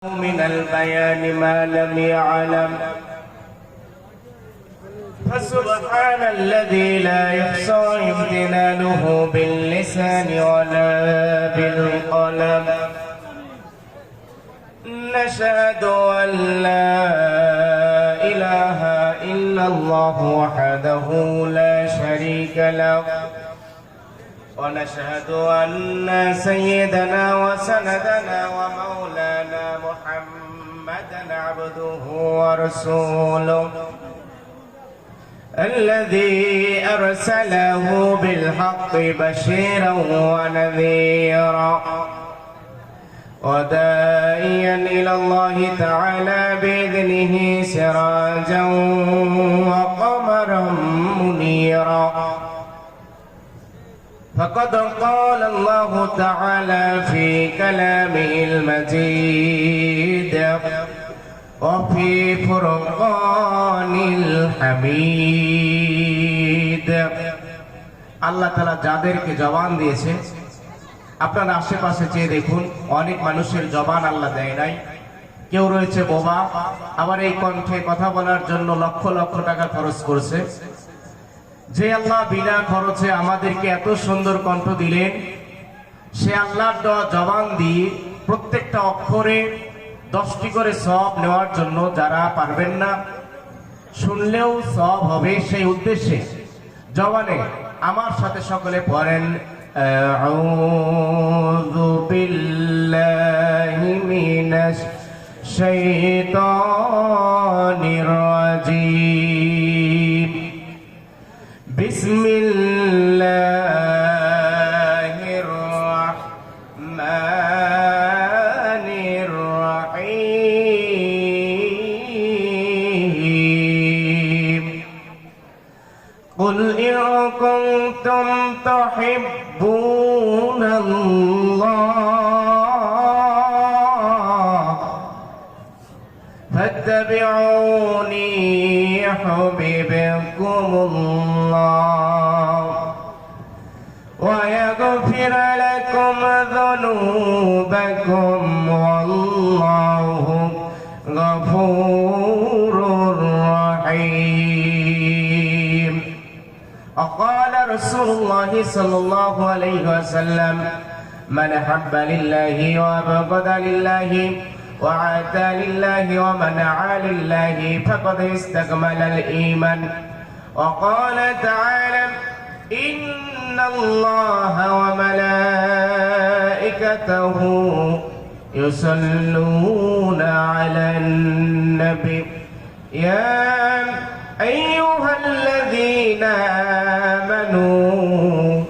من البيان ما لم يعلم فسبحان الذي لا يحصى امتنانه باللسان ولا بالقلم. نشهد أن لا إله إلا الله وحده لا شريك له، ونشهد أن سيدنا وسندنا ومولانا محمدا عبده ورسوله الذي أرسله بالحق بشيرا ونذيرا وداعيا إلى الله تعالى بإذنه سراجا وقمرا منيرا. فقد قال الله تعالى في كلامه المجيد وفي فرقان الحميد। আল্লাহ তাআলা যাদেরকে জবান দিয়েছে, আপনারা আশেপাশে চেয়ে দেখুন, অনেক মানুষের জবান আল্লাহ দেয় নাই। কেউ রয়েছে বোবা, আবার এই কণ্ঠে কথা বলার জন্য লক্ষ লক্ষ টাকা খরচ করছে। যে আল্লাহ বিনা খরচে আমাদেরকে এত সুন্দর কণ্ঠ দিলেন, সে আল্লাহর দেওয়া জবান দিয়ে প্রত্যেকটা অক্ষরে 10টি করে সওয়াব নেওয়ার জন্য যারা পারবেন না, শুনলেও সওয়াব হবে, সেই উদ্দেশ্যে জবানে আমার সাথে সকলে পড়েন আউযু বিল্লাহি মিনাশ শাইতানির রাজীম। বিসমিল্লাহির রাহমানির রাহিম। কুল ইন কুনতুম তুহিব্বুনাল্লাহ ফাত্তাবিউনি ইউহিব্বুকুমুল্লাহ ويغفر لكم ذنوبكم والله غفور رحيم. وقال رسول الله صلى الله عليه وسلم من حب لله وبغض لله وعادى لله ومنع لله فقد استكمل الإيمان. وقال تعالى إن الله وملائكته يصلون على النبي يا أيها الذين آمنوا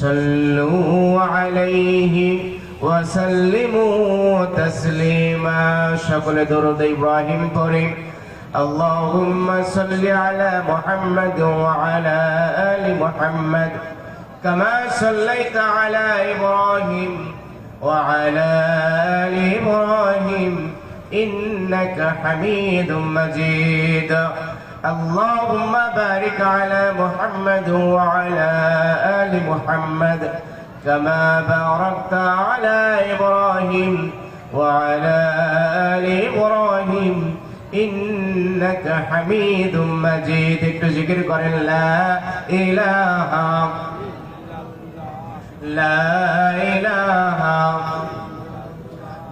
صلوا عليه وسلموا تسليما. সকল দরুদ ইব্রাহিম পড়ে اللهم صل على محمد وعلى آل محمد كما صليت على إبراهيم وعلى آل إبراهيم إنك حميد مجيد. اللهم بارك على محمد وعلى آل محمد كما باركت على إبراهيم وعلى آل إبراهيم إنك حميد مجيد. একটু জিকির করেন লা ইলাহা লা ইলাহা,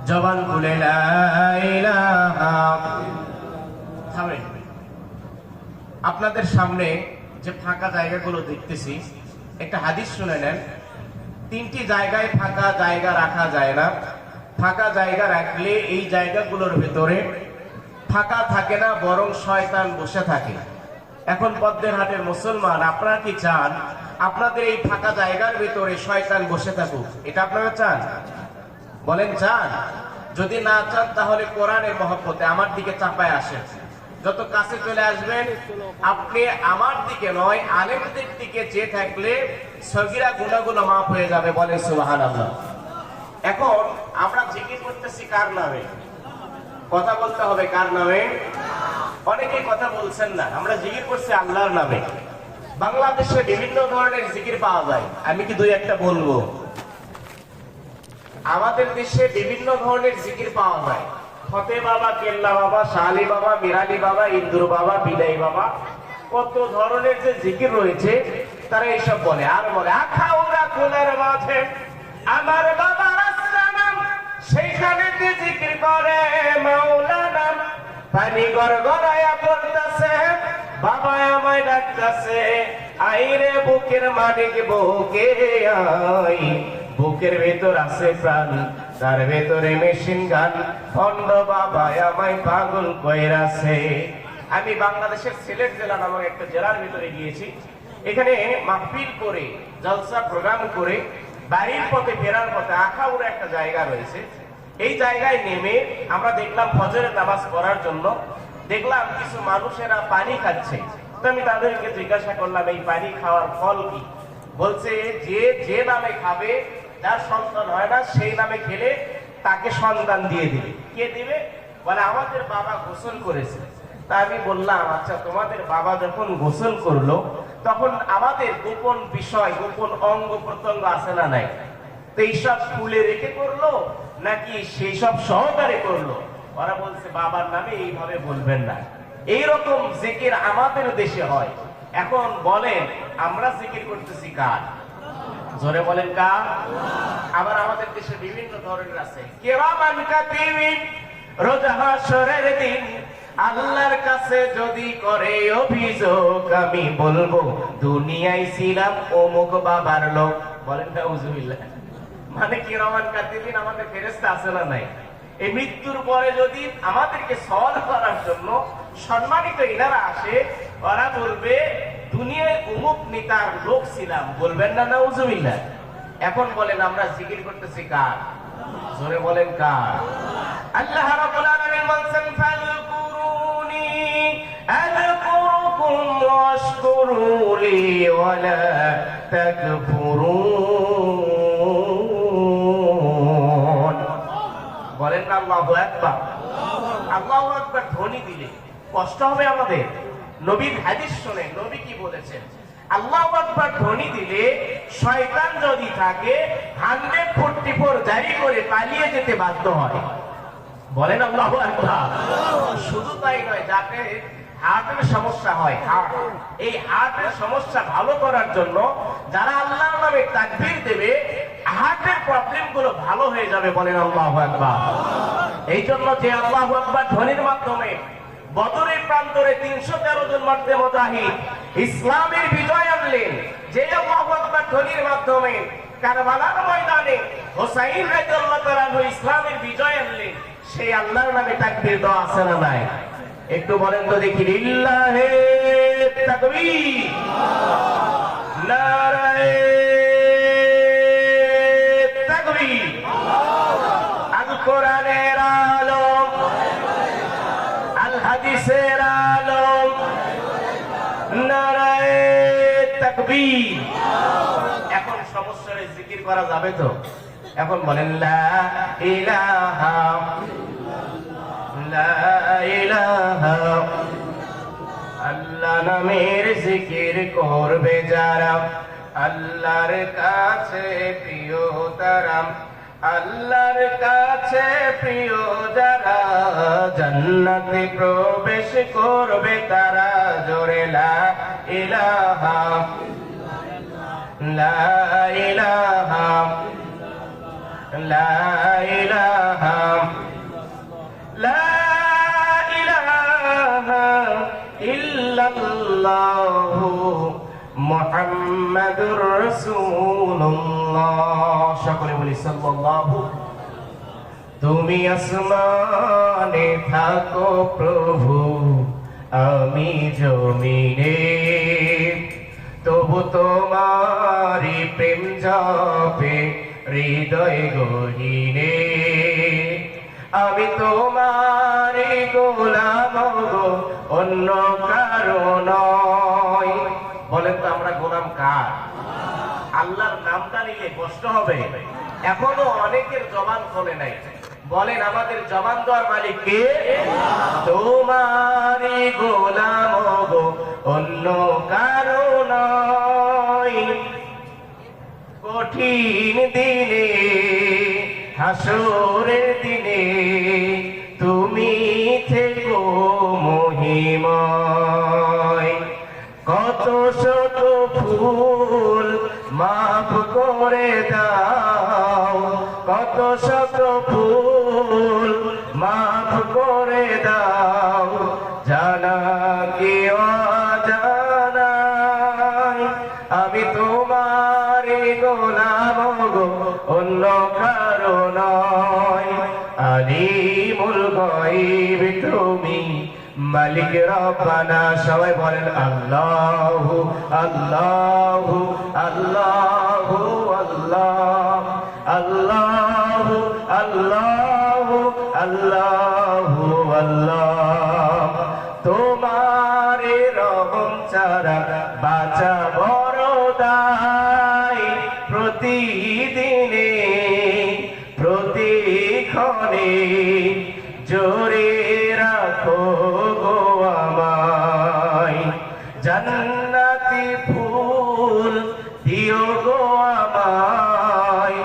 জবান খুলে লা ইলাহা। থামেন। আপনাদের সামনে যে ফাঁকা জায়গাগুলো দেখতেছি, একটা হাদিস শুনে নেন। 3টি জায়গায় ফাঁকা জায়গা রাখা যায় না। ফাঁকা জায়গা রাখলে এই জায়গাগুলোর ভেতরে ফাঁকা থাকে না, বরং শয়তান বসে থাকে। এখন পদ্মের হাটের মুসলমান, আপনারা কি চান আপনাদের এই ফাঁকা জায়গার ভিতরে শয়তান বসে থাকুক? এটা আপনারা চান? বলেন চান? যদি না চান তাহলে কোরআনের মহব্বতে আমার দিকে চাপায় আসেন। যত কাছে চলে আসবেন, আপনি আমার দিকে নয় আলেমদের দিকে চেয়ে থাকলে সগীরা গুনাহগুলো মাফ হয়ে যাবে। বলেন সুবহানাল্লাহ। এখন আমরা জিকির করতেছি কার নামে? কথা বলতে হবে কার নামে? অনেকেই কথা বলছেন না। আমরা জিকির করছি আল্লাহর নামে। বাংলাদেশে বিভিন্ন ধরনের জিকির পাওয়া যায়, আমি কি দুই একটা বলবো। আমাদের দেশে বিভিন্ন ধরনের জিকির পাওয়া যায়, ফতে বাবা, কেল্লা বাবা, শালি বাবা, মিরালি বাবা, ইন্দুর বাবা, বিলাই বাবা, কত ধরনের যে জিকির রয়েছে তারা এইসব বলে। আর বলে আখাউড়া কুলের মাঝে আমার বাবার আস্তানাম, সেইখানে জিকির করে মাওলানা। পানি গড়গড়ায়া পড়তাছে, বাবা আমায় ডাকতাছে, আইরে বুকের মালিক বুকে আই। বুকের ভেতর আছে প্রাণ, তার ভেতরে মেশিন গান, অন্ধ বাবা আমায় পাগল কইরাছে। আমি বাংলাদেশের সিলেট জেলা নামক একটা জেলার ভিতরে গিয়েছি। এখানে মাহফিল করে, জলসা প্রোগ্রাম করে বাড়ির পথে ফেরার পথে আখাউড়া একটা জায়গা রয়েছে। এই জায়গায় নেমে আমরা দেখলাম ফজরের নামাজ পড়ার জন্য দেখলাম কিছু মানুষেরা পানি খাচ্ছে। তো আমি তাদেরকে জিজ্ঞাসা করলাম এই পানি খাওয়ার ফল কি? বলছে যে নামে খাবে, যার সন্তান হয় না সেই নামে খেলে তাকে সন্তান দিয়ে দিবে। কে দিবে? বলে আমাদের বাবা গোসল করেছে। তা আমি বললাম আচ্ছা, তোমাদের বাবা যখন গোসল করলো তখন আমাদের গোপন বিষয়, গোপন অঙ্গ প্রত্যঙ্গ আছে না নাই? তো এইসব খুলে রেখে করলো নাকি সেই সব সহকারে করলো? ওরা বলছে বাবার নামে এইভাবে বলবেন না। এইরকম জিকির আমাদের দেশে হয়। এখন বলেন আমরা জিকির করতেছি কার? জোরে বলেন কার? আবার আমাদের দেশে বিভিন্ন ধরনের আছে। কিরামান কাতিবিন, রোজ হাশরের দিন আল্লাহর কাছে যদি করে অভিযোগ, আমি বলবো দুনিয়ায় ছিলাম অমুক বাবার লোক। বলেন নাউজুবিল্লাহ। মানে কিরামান কাতিবিন আমাদের ফেরেশতা আছে না নাই? এই মৃত্যুর পরে যদি আমাদেরকে সওয়াল করার জন্য সম্মানিত ইনারা আসে, ওরা বলবে দুনিয়ায় অমুক নেতার লোক ছিলাম। বলবেন না নাউজুবিল্লাহ? এখন বলেন আমরা জিকির করতেছি কার? জোরে বলেন কার? আল্লাহ রাব্বুল আলামিন বলেন ফাযকুরুনি আযকুরুকুম ওয়াশকুরুলি ওয়ালা তাকফুরুন। বলেন না আল্লাহু আকবার? আল্লাহু আকবার ধ্বনি দিলে কষ্ট হবে আমাদের। নবীর হাদিস শুনে নবী কি বলেছেন? আল্লাহু আকবার ধ্বনি দিলে শয়তান যদি থাকে 144 জারি করে পালিয়ে যেতে বাধ্য হয়। বলেন আল্লাহু আকবার। শুধু তাই নয়, যাতে হার্টের সমস্যা হয়, এই হার্টের সমস্যা ভালো করার জন্য যারা আল্লাহর নামে তাকবীর দেবে, হার্টের প্রবলেম গুলো ভালো হয়ে যাবে। বলেন আল্লাহু আকবার। এই জন্য যে আল্লাহু আকবার ধ্বনির মাধ্যমে বদরের প্রান্তরে 313 জন মর্দে মুজাহিদ ইসলামের বিজয় আনলেন, যে আল্লাহু আকবার ধ্বনির মাধ্যমে কারবালার ময়দানে হুসাইন রাদিয়াল্লাহু তাআলা ইসলামের বিজয় আনলেন, সেই আল্লাহর নামে তাকবীর দেওয়া আছে না নাই? একটু বলেন তো দেখি। লিল্লাহে তাকবীর, নারায়ে তাকবীর। আল কোরআনের আলম, আল হাদিসের আলম, নারায়ে তাকবীর। এখন সমস্যারে জিকির করা যাবে তো? এখন বলেন লা ইলাহা লা ইলাহা। আল্লাহ নামের জিকির করবে যারা, আল্লাহর কাছে প্রিয় তারা, আল্লাহর কাছে প্রিয় যারা, জান্নাতে প্রবেশ করবে তারা। জোরে লা ইলাহা লা ইলাহা লা ইলাহা লা ইলাহা ইল্লাল্লাহু মুহাম্মাদুর রাসূলুল্লাহ। সকলে বলি সাল্লাল্লাহু। তুমি আসমানে থাকো প্রভু, আমি জমিনে, তবু তোমারি প্রেম জপে হৃদয় গহীনে। আমি তোমারি গোলাম গো, অন্য কারো নয়। বলেন তো আমরা গোলাম কার? আল্লাহর নামটা নিলে কষ্ট হবে। এখনো অনেকের জবান খোলে নাই। বলেন আমাদের জবান দেওয়ার মালিক কে? তোমারি গোলাম গো, অন্য কারো নয়। কঠিন দিনে, হাসরের দিনে তুমি ভুল মাফ করে দাও, কত শত ভুল মাফ করে দাও, জানা কি অজানা আমি তোমারই গোলাম গো, অন্য কারো নয়। আলিমুল গায়ব তুমি, মালিক রব্বানা। সবাই বলেন আল্লাহু আল্লাহু আল্লাহু আল্লাহ, আল্লাহু আল্লাহু আল্লাহু আল্লাহ। তোমার রহম ছাড়া বাঁচা বড় দায়, প্রতিদিনে প্রতিক্ষণে জোরে রাখো গো আমায়, জান্নাতি ফুল দিও গো আমায়,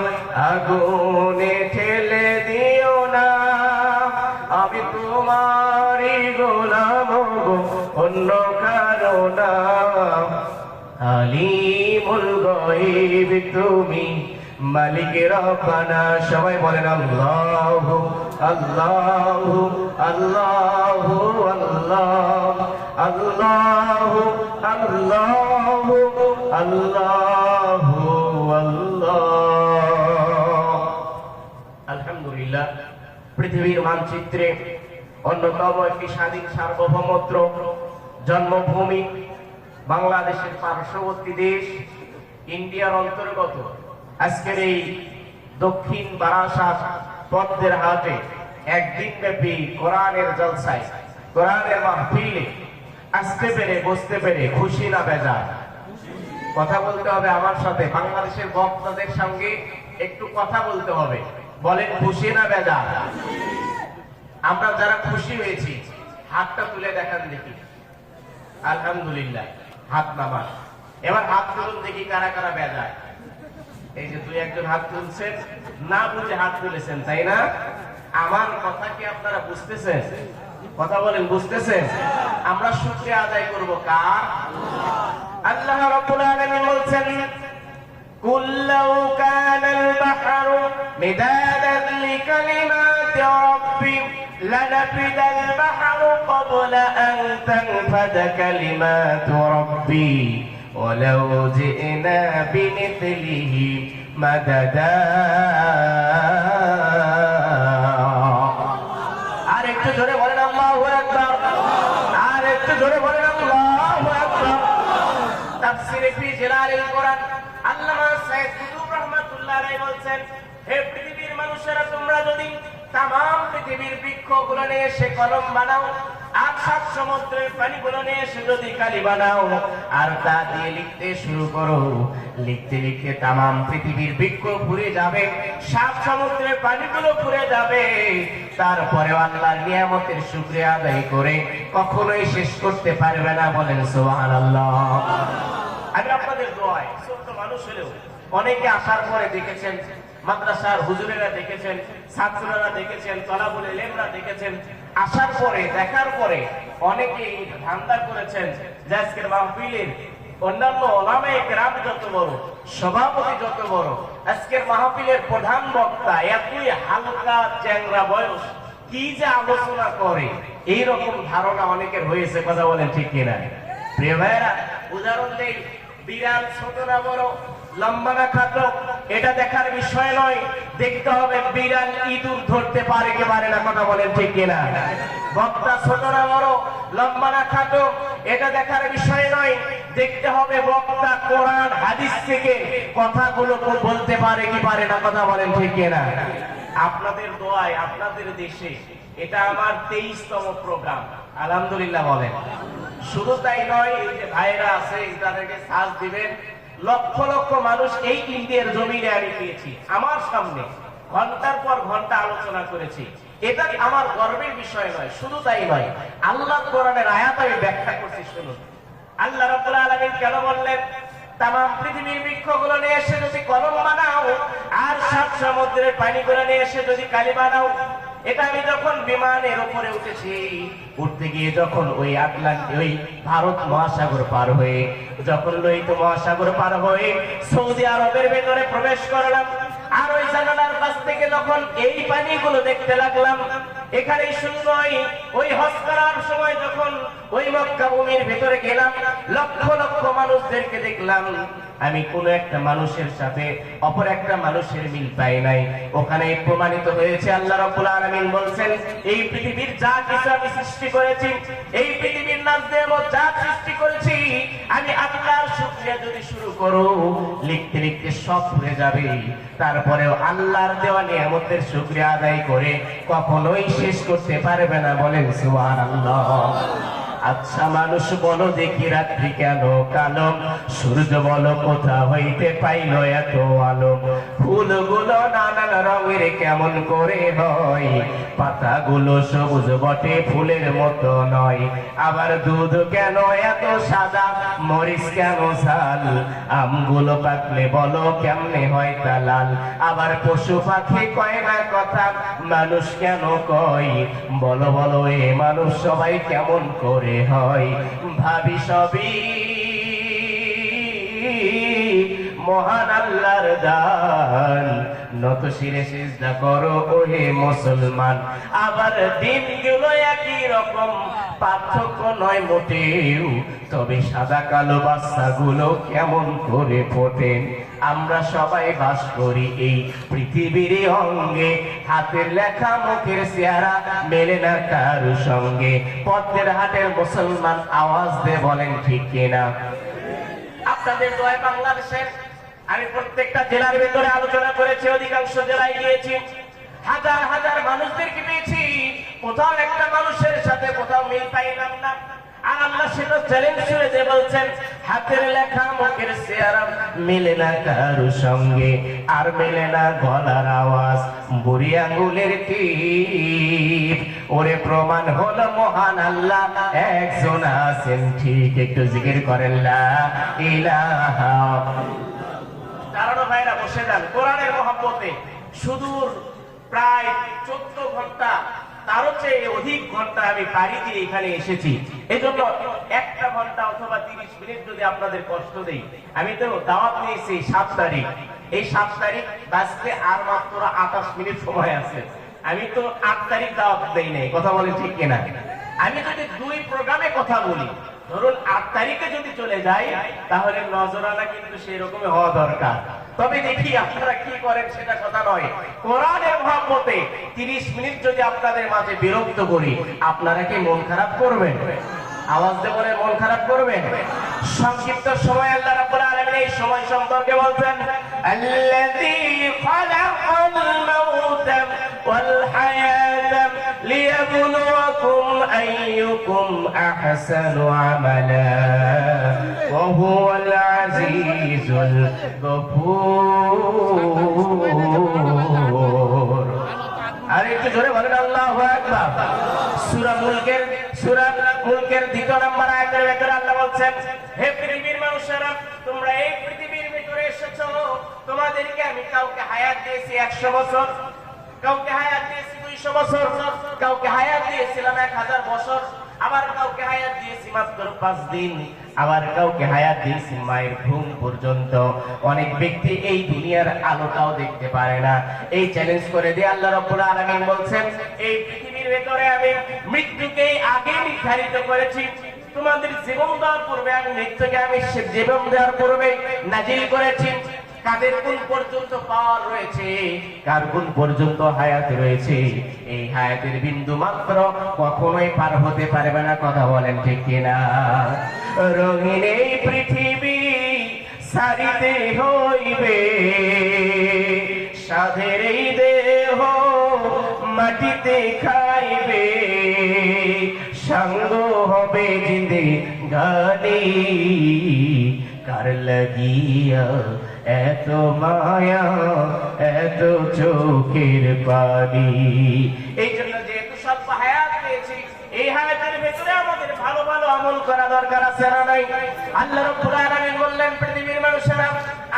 আগুনে ঠেলে দিও না, আমি তোমারই গোলাম গো, অন্য কারো না। আলিমুল গায়ব তুমি, মালিক রব্বানা। সবাই বলেন আল্লাহু আল্লাহু আল্লাহু আল্লাহ, আল্লাহু আল্লাহু আল্লাহু আল্লাহ। আলহামদুলিল্লাহ, পৃথিবীর মানচিত্রে অন্যতম একটি স্বাধীন সার্বভৌমত্র জন্মভূমি, বাংলাদেশের পার্শ্ববর্তী দেশ ইন্ডিয়ার অন্তর্গত আজকের এই দক্ষিণ বারাসাত পদ্মের হাটে একদিন ব্যাপী কোরআনের জলসায়, কোরআনের মাহফিলে আসতে পেরে বসতে পেরে খুশি না বেজার? কথা বলতে হবে আমার সাথে, বাংলাদেশের বক্তাদের সঙ্গে একটু কথা বলতে হবে। বলেন খুশি না বেজার? আমরা যারা খুশি হয়েছি হাতটা তুলে দেখান দেখি। আলহামদুলিল্লাহ, হাত নামান। এবার হাত তুলুন দেখি কারা কারা বেজার। এই যে দুই একজন হাত তুলছেন, না বুঝে হাত তুলেছেন, তাই না? আমার কথা কি আপনারা বুঝতেছেন? কথা বলেন, বুঝতেছেন? আমরা শুকরিয়া আদায় করব কার? আল্লাহ রাব্বুল আলামিন বলছেন, কুল লাউ কানাল বাহরু মিদাদান লিকালিমাতি রাব্বি লানাফিদাল বাহরু ক্বাবলা আন তানফাদা কালিমাতু রাব্বি ওয়ালাউ জি'না বিমিথলিহি মাদাদা। আর একটু জোরে বলেন আল্লাহু আকবার, আর একটু জোরে বলেন আল্লাহু আকবার। তাফসীরে ফি জিলালিল কোরআন আল্লামা সাইয়্যিদ কুতুব রাহমাতুল্লাহ আলাইহি বলেন, হে পৃথিবীর মানুষেরা, তোমরা যদি তামাম পৃথিবীর বৃক্ষগুলো নিয়ে এসে কলম বানাও, আর সাত সমুদ্রের পানিগুলো নিয়ে এসে যদি কালি বানাও, আর তা দিয়ে লিখতে শুরু করো, লিখতে লিখতে তামাম পৃথিবীর বৃক্ষ পুড়ে যাবে, সাত সমুদ্রের পানিগুলো পুড়ে যাবে, তারপরে আল্লাহর নিয়ামতের শুকরিয়া আদায় করে কখনোই শেষ করতে পারবে না। বলেন সুবহানাল্লাহ। আমি আপনাদের দোয়ায় ছোট্ট মানুষ হলেও অনেকে আসার পরে দেখেছেন, মাদ্রাসার হুজুরেরা দেখেছেন, ছাত্ররা দেখেছেন, তলাবুল ইলমরা দেখেছেন, আসার পরে দেখার পরে অনেকেই ধান্দা করেছেন যে আজকের মাহফিলের অন্যান্য ওলামায়ে কেরাম যত বড়, সভাপতি যত বড়, আজকের মাহফিলের প্রধান বক্তা এতই হালকা চ্যাংরা বয়স, কি যে আলোচনা করে, এইরকম ধারণা অনেকের হয়েছে। কথা বলেন ঠিক কিনা? প্রিয় ভাইরা, উদাহরণ দেই, বিড়াল ছোট না বড়, লম্বা না খাটো, এটা দেখার বিষয় নয়, দেখতে হবে বিড়াল ইঁদুর ধরতে পারে কি পারে না। কথা বলেন ঠিক কিনা? বক্তা ছোট না বড়, লম্বা না খাটো, এটা দেখার বিষয় নয়, দেখতে হবে বক্তা কোরআন হাদিস থেকে কথাগুলো বলতে পারে কি পারে না। কথা বলেন ঠিক কিনা? আপনাদের দোয়ায় আপনাদের দেশে এটা আমার 23তম প্রোগ্রাম, আলহামদুলিল্লাহ বলেন। শুধু তাই নয়, এই যে ভাইরা আছে তাদেরকে সাজ দিবেন, লক্ষ লক্ষ মানুষ এই ইন্ডিয়ার জমিনে আমি পেয়েছি, আমার সামনে ঘন্টার পর ঘন্টা আলোচনা করেছি। এটা আমার গর্বের বিষয় নয়, শুধু তাই নয়, আল্লাহর কোরআনের আয়াত আমি ব্যাখ্যা করছি, শুনুন। আল্লাহ রাব্বুল আলামিন কেন বললেন, তামাম পৃথিবীর বৃক্ষগুলো নিয়ে এসে যদি কলম বানাও, আর সাত সমুদ্রের পানিগুলো নিয়ে এসে যদি কালি বানাও, এটা আমি যখন বিমানের উপরে উঠেছি, উঠতে গিয়ে যখন ওই ওই ভারত মহাসাগর পার হয়ে, যখন লোহিত মহাসাগর পার হয়ে সৌদি আরবের ভেতরে প্রবেশ করলাম, আর ওই জানালার কাছ থেকে যখন এই পানিগুলো দেখতে লাগলাম, এখানেই শুধু নয়, ওই হজ করার সময় যখন ওই মক্কা ভূমির ভেতরে গেলাম, লক্ষ লক্ষ মানুষদেরকে দেখলাম, আমি কোন একটা মানুষের সাথে অপর একটা মানুষের মিল পাই নাই। ওখানে প্রমাণিত হয়েছে আল্লাহ রাব্বুল আলামিন বলছেন, এই পৃথিবীর যা কিছু আমি সৃষ্টি করেছি, এই পৃথিবীর নাজদেমত যা সৃষ্টি করেছি, আমি আল্লাহর শুকরিয়া যদি শুরু করো, লিখতে লিখতে সব ভুলে যাবে। তারপরেও আল্লাহর দেওয়া নিয়ামতের শুকরিয়া আদায় করে কখনোই শেষ করতে পারবে না। বলেন সুবহানাল্লাহ। আচ্ছা মানুষ বলো দেখি রাত্রি কেন কালো, সূর্য বলো কোথা হইতে পাইল এত আলো, ফুলগুলো নানান রঙের কেমন করে হয়, পাতাগুলো সবুজ বটে ফুলের মতো নয়, আবার দুধ কেন এত সাদা, মরিচ কেন ঝাল, আমগুলো পাকলে বলো কেমনে হয় তা লাল, আবার পশু পাখি কয় না কথা, মানুষ কেন কয়, বলো বলো এ মানুষ সবাই কেমন করে হয়, ভাবি সবই মহান আল্লাহর দান, নত শিরে সিজদা করো ওহে মুসলমান। আবার দিনগুলো একই রকম, পার্থক্য নয় মোটেও, তবে সাদা কালো বাচ্চাগুলো কেমন করে ফোটেন। আমরা সবাই বাস করি এই পৃথিবীর অঙ্গে, হাতের লেখা মুখের চেহারা মেলে না কারো সঙ্গে। পদ্মের হাটের মুসলমান আওয়াজ দিয়ে বলেন ঠিক কিনা? আপনাদের দোয়ায় বাংলাদেশের আমি প্রত্যেকটা জেলার ভিতরে আলোচনা করেছি, অধিকাংশ জেলায় গিয়েছি, হাজার হাজার মানুষদেরকে পেয়েছি, কোথাও একটা মানুষের সাথে কোথাও মিল পাইলাম না। আর আল্লাহ সেটা চ্যালেঞ্জ করে দিয়ে বলছেন, হাতের লেখা মুখের চেহারা মেলে না কারো সঙ্গে, আর মেলে না গলার আওয়াজ, বুড়ি আঙ্গুলের টিপ, ওরে প্রমাণ হলো মহান আল্লাহ একজন আছেন ঠিক। একটু জিকির করেন লা ইলাহা। কারণ ভাইরা বসে যান, কোরআনের মহব্বতে সুদূর প্রায় 14 ঘন্টা, তারও চেয়ে অধিক ঘন্টা আমি পাড়ি দিয়ে এখানে এসেছি। এই জন্য একটা ঘন্টা অথবা 30 মিনিট যদি আপনাদের কষ্ট দেই, আমি তো দাওয়াত নিয়েছি 7 তারিখ, এই 7 তারিখ বাজতে আর মাত্র 28 মিনিট সময় আছে। আমি তো 8 তারিখ দাওয়াত দেই নাই, কথা বলেন ঠিক কিনা? আমি যদি 2 প্রোগ্রামে কথা বলি, ধরুন 8 তারিখে যদি চলে যাই, তাহলে নজরানা কিন্তু সেই রকমই হওয়া দরকার। তবে দেখি আপনারা কি করেন সেটা কথা নয়, কোরআনের মহব্বতে 30 মিনিট যদি আপনাদের মাঝে বিরক্ত করি, আপনারা কি মন খারাপ করবেন? আওয়াজ দিয়ে বলে মন খারাপ করবেন? সংক্ষিপ্ত সময় আল্লাহ রাব্বুল আলামিন এই সময় সম্পর্কে বলছেন, আল্লাযী খালাকাল মাউতা ওয়াল হায়াতা লিয়াবলুয়াকুম আইয়ুকুম আহসানু আমালা ওয়া হুয়াল আজিজুল গফুর। আর একটু জোরে বলেন আল্লাহু আকবার। সূরা মুলকের 2 নম্বর আয়াতের ভেতরে আল্লাহ বলছেন, হে পৃথিবীর মানুষেরা, তোমরা এই পৃথিবীর ভিতরে এসেছো, তোমাদেরকে আমি কাউকে হায়াত দিয়েছি 100 বছর, কাউকে হায়াত দিয়েছি 200 বছর, কাউকে হায়াত দিয়েছিলাম 1000 বছর, আবার কাউকে হায়াত দিয়েছি মাত্র 5 দিন, আবার কাউকে হায়াত দিয়েছি মায়ের ঘুম পর্যন্ত। অনেক ব্যক্তি এই দুনিয়ার আলোটাও দেখতে পারে না। এই চ্যালেঞ্জ করে দিয়ে আল্লাহ রাব্বুল আলামিন বলছেন, এই পৃথিবীর ভেতরে আমি মৃত্যুকে আগে নির্ধারিত করেছি, তোমাদের জীবন দেওয়ার পূর্বে আমি মৃত্যুকে আমি জীবন দেওয়ার পূর্বে নাজিল করেছি। কাদের কোন পর্যন্ত পাওয়ার রয়েছে, কার কোন পর্যন্ত হায়াত রয়েছে, এই হায়াতের বিন্দু মাত্র কখনোই পার হতে পারবে না। কথা বলেন ঠিক কিনা? রঙিন এই পৃথিবী সারিতে হইবে, সাধের এই দেহ মাটিতে খাইবে, সঙ্গ হবে জিন্দে গানি, কার লাগিয়া এত মায়া এত চোখের পানি। এই জন্য যেহেতু সব হায়াত পেয়েছি, এই হায়াতের ভেতরে আমাদের ভালো ভালো আমল করা দরকার আছে না নাই? আল্লাহ রাব্বুল আলামিন বললেন, পৃথিবীর মানুষেরা,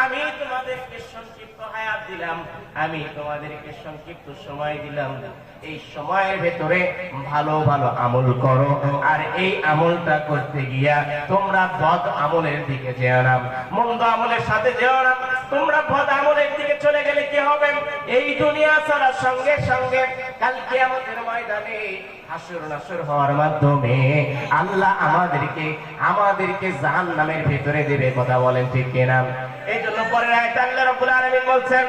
আমি তোমাদেরকে সংক্ষিপ্ত হায়াত দিলাম, আমি তোমাদেরকে সংক্ষিপ্ত সময় দিলাম, এই সময়ের ভেতরে ভালো ভালো আমল করো। আর এই আমলটা করতে গিয়া তোমরা বদ আমলের দিকে যেও না, মন্দ আমলের সাথে যেও না। তোমরা বদ আমলের দিকে চলে গেলে কি হবে? এই দুনিয়া ছাড়া সঙ্গে সঙ্গে কাল কিয়ামতের ময়দানে হাসর নাসর হওয়ার মাধ্যমে আল্লাহ আমাদেরকে জাহান্নামের ভেতরে দেবে। কথা বলেন ঠিক কিনা? এই জন্য পরের আয়াতে আল্লাহ রাব্বুল আলামিন বলছেন,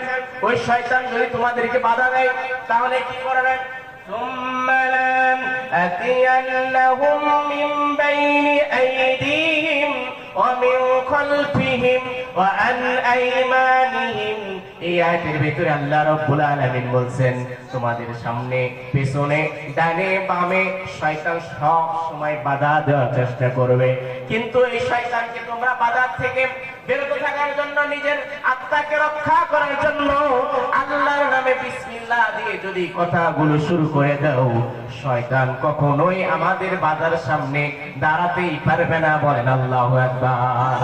ওই শয়তান যদি তোমাদেরকে বাধা দেয় তাহলে কি করবেন? সুম্মা লাম আতিয়ান্নাহুম মিন বাইনি আইদিহিম ওয়া মিন খালফিহিম ওয়া আন আইমানিহিম। এই আয়াতের ভিতরে আল্লাহ রাব্বুল আলামিন বলছেন, তোমাদের সামনে, পেছনে, ডানে বামে শয়তান সব সময় বাধা দেওয়ার চেষ্টা করবে। কিন্তু এই শয়তানকে তোমরা বাধা থেকে বিরত থাকার জন্য, নিজের আত্মাকে রক্ষা করার জন্য আল্লাহর নামে বিসমিল্লাহ দিয়ে যদি কথাগুলো শুরু করে দাও, শয়তান কখনোই আমাদের বাধার সামনে দাঁড়াতেই পারবে না। বলেন আল্লাহু আকবার।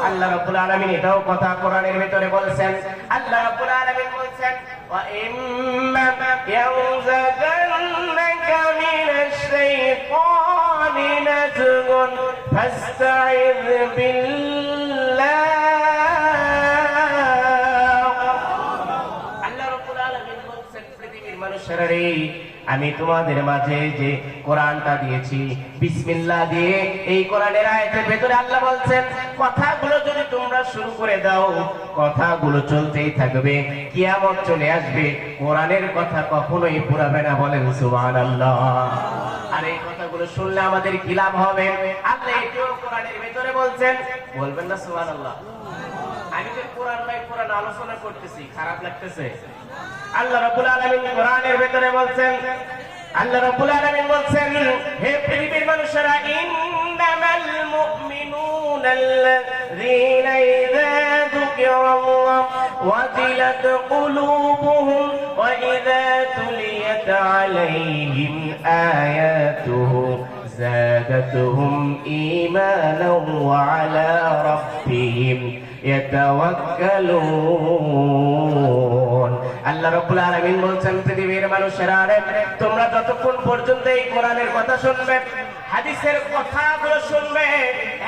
আল্লাহ রাব্বুল আলামিন এটাও কথা কোরআনের ভিতরে বলেছেন। আল্লাহ রাব্বুল আলামিন বলেছেন, ওয়া ইম্মা ইয়াউযাগান্নাকা মিনাশ শাইতানি নাজগুন ফাসতাইয বিল্লাহ। আল্লাহ রাব্বুল আলামিন বলেছেন, পৃথিবীর মানুষেরা রে, আমি তোমাদের মাঝে যে কোরআনটা দিয়েছি বিসমিল্লাহ দিয়ে, এই কোরআনের আয়াতের ভেতরে আল্লাহ বলছেন, কথাগুলো যদি তোমরা শুরু করে দাও, কথাগুলো চলতেই থাকবে, কিয়ামত চলে আসবে, কোরআনের কথা কখনোই ফুরাবে না। বলেন সুবহানাল্লাহ। আর এই কথাগুলো শুনলে আমাদের কি লাভ হবে? আল্লাহ এটিও কোরআনের ভেতরে বলছেন। বলবেন না সুবহানাল্লাহ? আমি যে কোরআন আলোচনা করতেছি, খারাপ লাগতেছে? আল্লাহ রাব্বুল আলামিন কোরআনের ভিতরে বলছেন, আল্লাহ রাব্বুল আলামিন বলছেন, হে পৃথিবীর মানুষেরা, ইন্নামাল মুমিনুনা আল্লাযীনা ইযা যুকিরাল্লাহ ওয়াজিলাত কুলুবুহুম ওয়া ইযা তুলিয়াত আলাইহিম আয়াতুহু زادتهم إيمانا وعلى ربهم يتوكلون। আল্লাহ রাব্বুল আলামিন বলছেন, পৃথিবীর মানুষেরা, তোমরা যতক্ষণ পর্যন্ত এই কোরআনের কথা শুনবে, হাদিসের কথাগুলো শুনবে,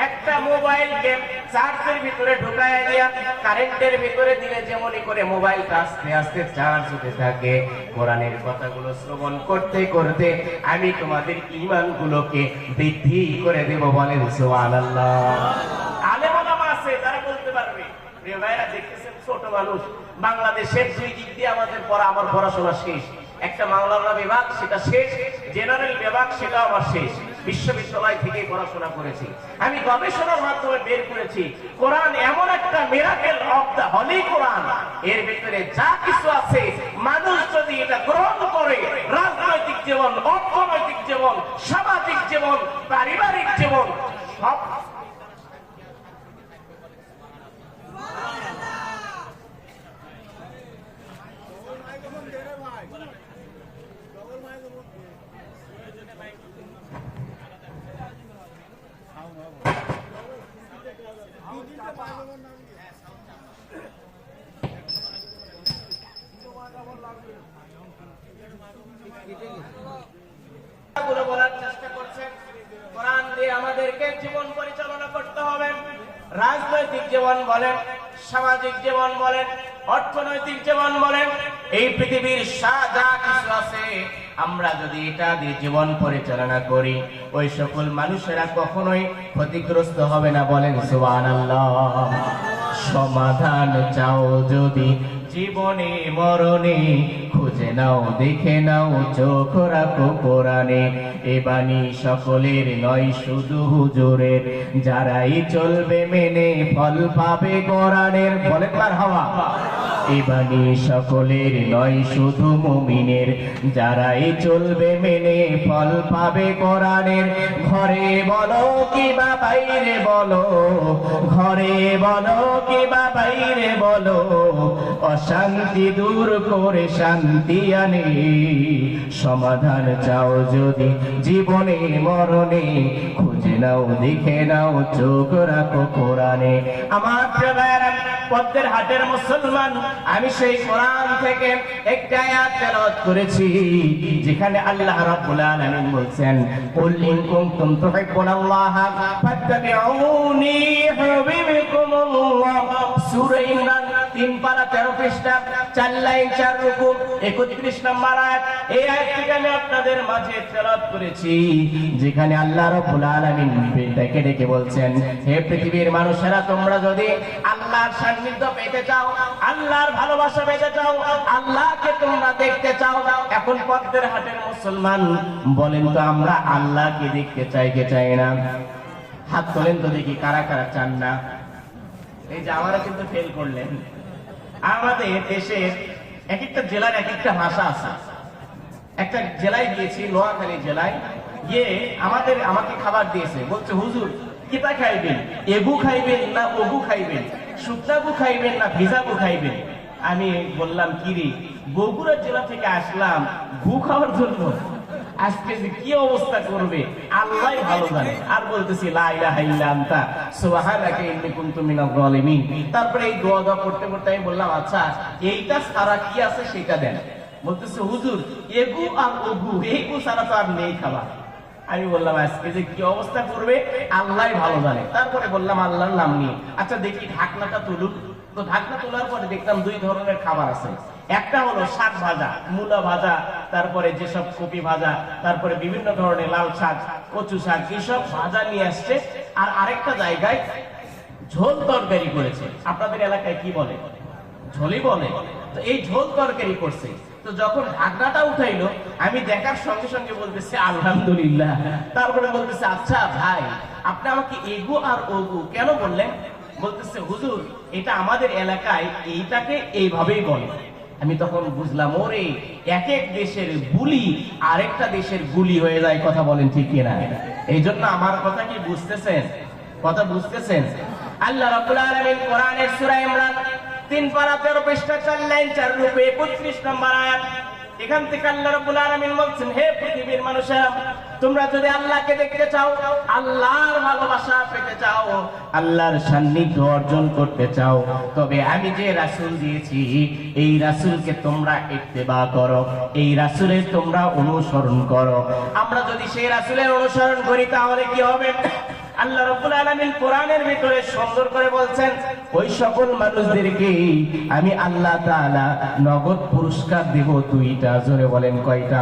একটা মোবাইলকে চার্জের ভিতরে ঢুকায় দিয়া কারেন্টের ভিতরে দিলে যেমনই করে মোবাইলটা আস্তে আস্তে চার্জ হতে থাকে, কোরআনের কথাগুলো শ্রবণ করতে করতে আমি তোমাদের ঈমানগুলোকে বৃদ্ধি করে দেব। বলেন সুবহানাল্লাহ। আলেম ওলামা আছে তারা বলতে পারবে, প্রিয় ভাইরা, দেখতেছেন ছোট মানুষ, বাংলাদেশের দুই দিক দিয়ে আমাদের আমার পড়াশোনা শেষ। একটা বাংলা বিভাগ, সেটা শেষ, জেনারেল বিভাগ, সেটা আমার শেষ। বিশ্ববিদ্যালয় থেকে পড়াশোনা করেছি, আমি গবেষণার মাধ্যমে বের করেছি, কোরআন এমন একটা মিরাকেল অফ দা হলি কোরআন, এর ভিতরে যা কিছু আছে, মানুষ যদি এটা গ্রহণ করে, রাজনৈতিক জীবন, অর্থনৈতিক জীবন, সামাজিক জীবন, পারিবারিক জীবন, সব বলার চেষ্টা করছেন। কোরআন দিয়ে আমাদেরকে জীবন পরিচালনা করতে হবে। রাজনৈতিক জীবন বলেন, সামাজিক জীবন বলেন, অর্থনৈতিক জীবন বলেন, এই পৃথিবীর যা কিছু আছে, আমরা যদি এটা দিয়ে জীবন পরিচালনা করি, ওই সকল মানুষেরা কখনোই ক্ষতিগ্রস্ত হবে না। বলেন সুবহানাল্লাহ। সমাধান চাও যদি জীবনে মরণে, খুঁজে নাও, দেখে নাও, চোখ রাখো কোরআনে। এ বাণী সকলের নয়, শুধু হুজুরের, যারাই চলবে মেনে ফল পাবে কোরআনের। বলেন মারহাবা। এ বাণী সকলের নয়, শুধু মুমিনের, যারাই চলবে মেনে ফল পাবে কোরআনের। ঘরে বলো কিবা বাইরে বলো, ঘরে বলো কিবা বাইরে বলো, অশান্তি দূর করে শান্তি আনে। সমাধান চাও যদি জীবনে মরণে, খুঁজে নাও, দেখে নাও, চোখ রাখো কোরআনে। আমার প্রিয় ভাইরা, পদ্মের হাটের মুসলমান, আমি সেই কোরআন থেকে একটা আয়াত তেলাওয়াত করেছি যেখানে আল্লাহ রাব্বুল আলামিন বলছেন কুল ইন কুনতুম তুহিব্বুনাল্লাহা ফাত্তাবিউনি ইউহিব্বুকুমুল্লাহ। সূরা ইমরান 3 পারা 13 পৃষ্ঠা 4 লাইন 4 রুকু 31 নম্বর আয়াত। এই আয়াত থেকে আমি আপনাদের মাঝে তেলাওয়াত করেছি যেখানে আল্লাহ রাব্বুল আলামিন ডেকে ডেকে বলছেন, হে পৃথিবীর মানুষেরা, তোমরা যদি আল্লাহর সান্নিধ্য পেতে চাও, আল্লাহর ভালোবাসা পেতে চাও, আল্লাহকে তোমরা দেখতে চাও, এখন পদ্মের হাটের মুসলমান বলেন তো আমরা আল্লাহকে দেখতে চাই কে চাই না? হাত তোলেন তো দেখি কারা কারা চান না। এই যে আমারা কিন্তু ফেল করলেন। আমাদের দেশের এক একটা জেলার এক একটা ভাষা আছে। একটা জেলায় গিয়েছি, নোয়াখালী জেলায় গিয়ে আমাকে খাবার দিয়েছে, বলছে হুজুর কিতা খাইবেন, এগু খাইবেন না ওগু খাইবেন, শুকনাগু খাইবেন না ভিজাগু খাইবেন? আমি বললাম কিরে, বগুড়া জেলা থেকে আসলাম গু খাওয়ার জন্য, আজকে যে কি অবস্থা করবে আল্লাহ ভালো জানে। আর বলতেছি লা ইলাহা ইল্লা আনতা সুবহানাকা ইন্নী কুনতু মিনাজ জালিমিন। তারপরে এই দোয়া করতে করতে আমি বললাম, আচ্ছা এইটা সারা কি আছে সেটা দেন। বলতেছে হুজুর এগু আর ওগু, এইগু সারা তো আর নেই খাবার। আমি বললাম আজকে যে কি অবস্থা করবে আল্লাহ ভালো জানে। তারপরে বললাম আল্লাহর নাম নিয়ে, আচ্ছা দেখি ঢাকনাটা তুলুন। তো ঢাকনা তোলার পরে দেখলাম 2 ধরনের খাবার আছে। একটা হলো শাক ভাজা, মূলা ভাজা, তারপরে যেসব কপি ভাজা, তারপরে বিভিন্ন ধরনের লাল শাক, কচু শাক, এসব ভাজা নিয়ে আসছে। আর আরেকটা জায়গায় ঝোল তরকারি করেছে। আপনাদের এলাকায় কি বলে? ঝোলই বলে। তো এই ঝোল তরকারি করছে। তো যখন ঢাকনাটা উঠাইলো আমি দেখার সঙ্গে সঙ্গে বলতেছে আলহামদুলিল্লাহ। তারপরে বলতেছে আচ্ছা ভাই আপনি আমাকে এগু আর ওগু কেন বললেন? বলতেছে হুজুর এটা আমাদের এলাকায় এইটাকে এইভাবেই বলে। আমি তখন বুঝলাম ওরে এক এক দেশের বুলি আরেকটা দেশের গুলি হয়ে যায়। কথা বলেন ঠিক কিনা? এই জন্য আমার কথা কি বুঝতেছেন? কথা বুঝতেছেন? আল্লাহ রাব্বুল আলামিন কোরআনের সূরা ইমরান 3 পারা 13 পৃষ্ঠা 4 লাইন 4 রূপে 31 নম্বর আয়াত। এখান থেকে আল্লাহ রাব্বুল আলামিন বলছেন, হে পৃথিবীর মানুষেরা, তোমরা যদি আল্লাহকে দেখতে চাও, আল্লাহর ভালোবাসা পেতে চাও, আল্লাহর সান্নিধ্য অর্জন করতে চাও, তবে আমি যে রাসূল দিয়েছি এই রাসূলকে তোমরা ইত্তেবা করো, এই রাসূলের তোমরা অনুসরণ করো। আমরা যদি সেই রাসূলের অনুসরণ করি তাহলে কি হবে? আল্লাহ রাব্বুল আলামিন কোরআনের ভিতরে সুন্দর করে বলছেন, ওই সকল মানুষদেরকে আমি আল্লাহ তাআলা নগদ পুরস্কার দেব 2টা। জোরে বলেন কয়টা?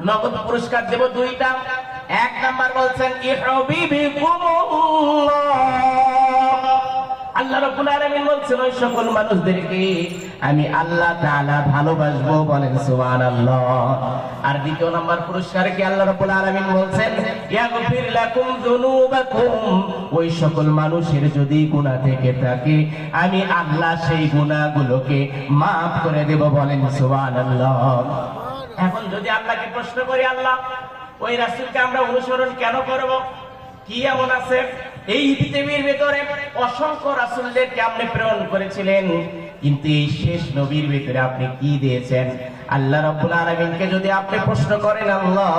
নগদ পুরস্কার দেব 2টা। 1 নাম্বার বলছেন আল্লাহ রাব্বুল আলামিন বলছেন ওই সকল মানুষদেরকে আমি আল্লাহ তাআলা ভালোবাসবো। বলেন সুবহানাল্লাহ। আর 2 নাম্বার পুরস্কার কি আল্লাহ রাব্বুল আলামিন বলছেন ইয়াগফির লাকুম যুনুবাকুম, ওই সকল মানুষের যদি গুনাহ থেকে থাকে আমি আল্লাহ সেই গুনাহগুলোকে maaf করে দেব। বলেন সুবহানাল্লাহ। এখন যদি আল্লাহকে প্রশ্ন করি, আল্লাহ ওই রাসূলকে আমরা অনুসরণ কেন করব? কি এমন আছে? এই পৃথিবীর ভিতরে অসংখ্য রাসূলদেরকে আপনি প্রেরণ করেছিলেন, কিন্তু এই শেষ নবীর ভিতরে আপনি কি দিয়েছেন? আল্লাহ রাব্বুল আলামিনকে যদি আপনি প্রশ্ন করেন, আল্লাহ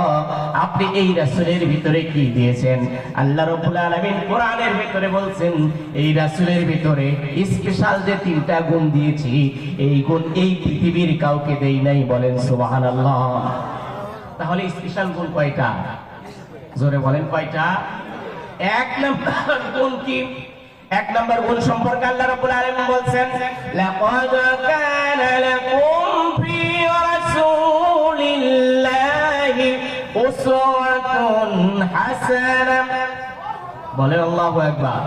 আপনি এই রাসূলের ভিতরে কি দিয়েছেন? আল্লাহ রাব্বুল আলামিন কোরআনের ভিতরে বলছেন এই রাসূলের ভিতরে স্পেশাল যে 3টা গুণ দিয়েছি এই গুণ এই পৃথিবীর কাউকে দেই নাই। বলেন সুবহানাল্লাহ। তাহলে স্পেশাল গুণ কয়টা? জোরে বলেন কয়টা? 1 নাম্বার গুণ কি? 1 নাম্বার গুণ সম্পর্কে আল্লাহ রাব্বুল আলামিন বলছেন লাকাদ কানা লাকুম ফি রাসূলিল্লাহি উসওয়াতুন হাসানাহ। বলে আল্লাহু আকবার।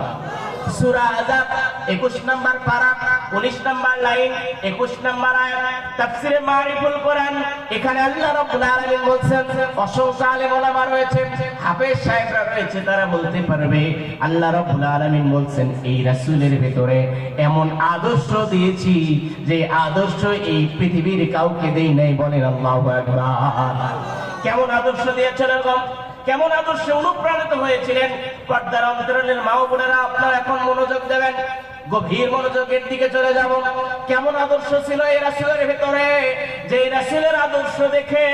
সূরা আযাব 21 নম্বর পারা 19 নম্বর লাইন 21 নম্বর আয়াত। তাফসীরে মারিফুল কোরআন। এখানে আল্লাহ রাব্বুল আলামিন বলছেন অসংখ্য আলেম ওলামা রয়েছে, হাফেজ সাহেবরা রয়েছে, তারা বলতে পারবে আল্লাহ রাব্বুল আলামিন বলছেন এই রাসূলের ভিতরে এমন আদর্শ দিয়েছি যে আদর্শ এই পৃথিবীর কাউকে দেই নাই। বলেন আল্লাহু আকবার। কেমন আদর্শ দিয়েছেন? কেমন আদর্শে অনুপ্রাণিত হয়েছিলেন? পর্দার অন্তরালের মা ও বোনেরা আপনারা এখন মনোযোগ দেবেন, গভীর মনোযোগের দিকে চলে যাব। কেমন আদর্শ ছিল এই রাসূলের ভিতরে, যে রাসূলের আদর্শ দেখে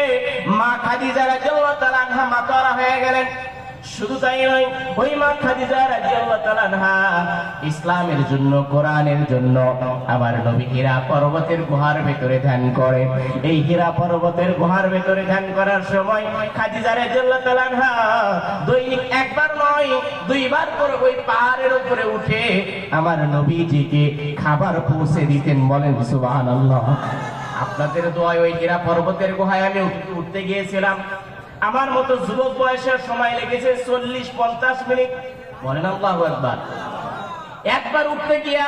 মা খাদিজা রাদিয়াল্লাহু তাআলা আনহা মাতারা হয়ে গেলেন। শুধু তাই নয়, ওই মা খাদিজা রাদিয়াল্লাহু তাআলা আনহা ইসলামের জন্য, কোরআনের জন্য আমার নবী হীরা পর্বতের গুহার ভেতরে ধ্যান করে। এই হীরা পর্বতের গুহার ভেতরে ধ্যান করার সময় খাদিজা রাদিয়াল্লাহু তাআলা আনহা দৈনিক একবার নয় দুইবার করে ওই পাহাড়ের উপরে উঠে আমার নবীজিকে খাবার পৌঁছে দিতেন। বলেন সুবহানাল্লাহ। আপনাদের দোয়ায় ওই হীরা পর্বতের গুহায় আমি উঠতে গিয়েছিলাম। আমার মতো যুবক বয়সের সময় লেগেছে 40-50 মিনিট। বলেন আল্লাহু আকবার। একবার উঠতে গিয়ে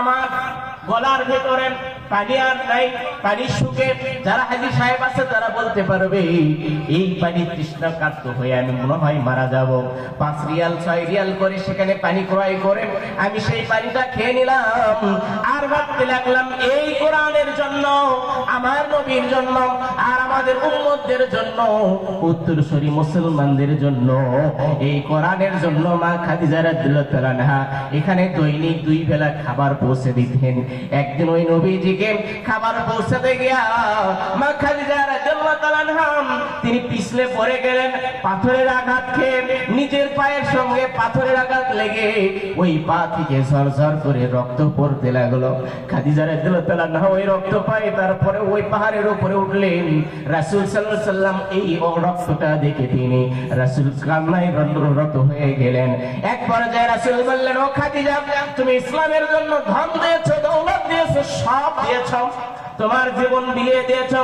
আমার গলার ভেতরে পানি আর নাই, পানি শুকে। যারা হাজী সাহেব আছে তারা বলতে পারবে এই পানি তৃষ্ণাকার্ত হয়ে আমি মনে হয় মারা যাব। 5 রিয়াল 6 রিয়াল করে সেখানে পানি ক্রয় করে আমি সেই পানিটা খেয়ে নিলাম। আর ভাবতে লাগলাম এই কোরআনের জন্য, আমার নবীর জন্য, আর আমাদের উম্মতদের জন্য, উত্তরসূরি মুসলমানদের জন্য, এই কোরআনের জন্য মা খাদিজা রাদিয়াল্লাহু তাআলা আনহা এখানে দৈনিক 2 বেলা খাবার পৌঁছে দিতেন। একদিন ওই নবীজিকে খাবার পৌঁছাতে গিয়া মা খাদিজা রাদিয়াল্লাহু তাআলা আনহা তিনি পিছলে পড়ে গেলেন। পাথরের আঘাত খেয়ে নিজের পায়ের সঙ্গে পাথরের আঘাত লেগে ওই পা থেকে ঝরঝর করে রক্ত পড়তে লাগলো। খাদিজা রাদিয়াল্লাহু তাআলা আনহা ওই রক্ত পায়, তারপরে ওই পাহাড়ের উপরে উঠলেন। রাসূল সাল্লাল্লাহু আলাইহি সাল্লাম এই রক্তটা দেখে তিনি রাসূল কান্নায় রত হয়ে গেলেন। এক পর্যায়ে রাসূল বললেন, ও খাদিজা, তুমি ইসলামের জন্য ধন দিয়েছো, দৌলত দিয়েছো, সব দিয়েছো, তোমার জীবন বিলিয়ে দিয়েছো,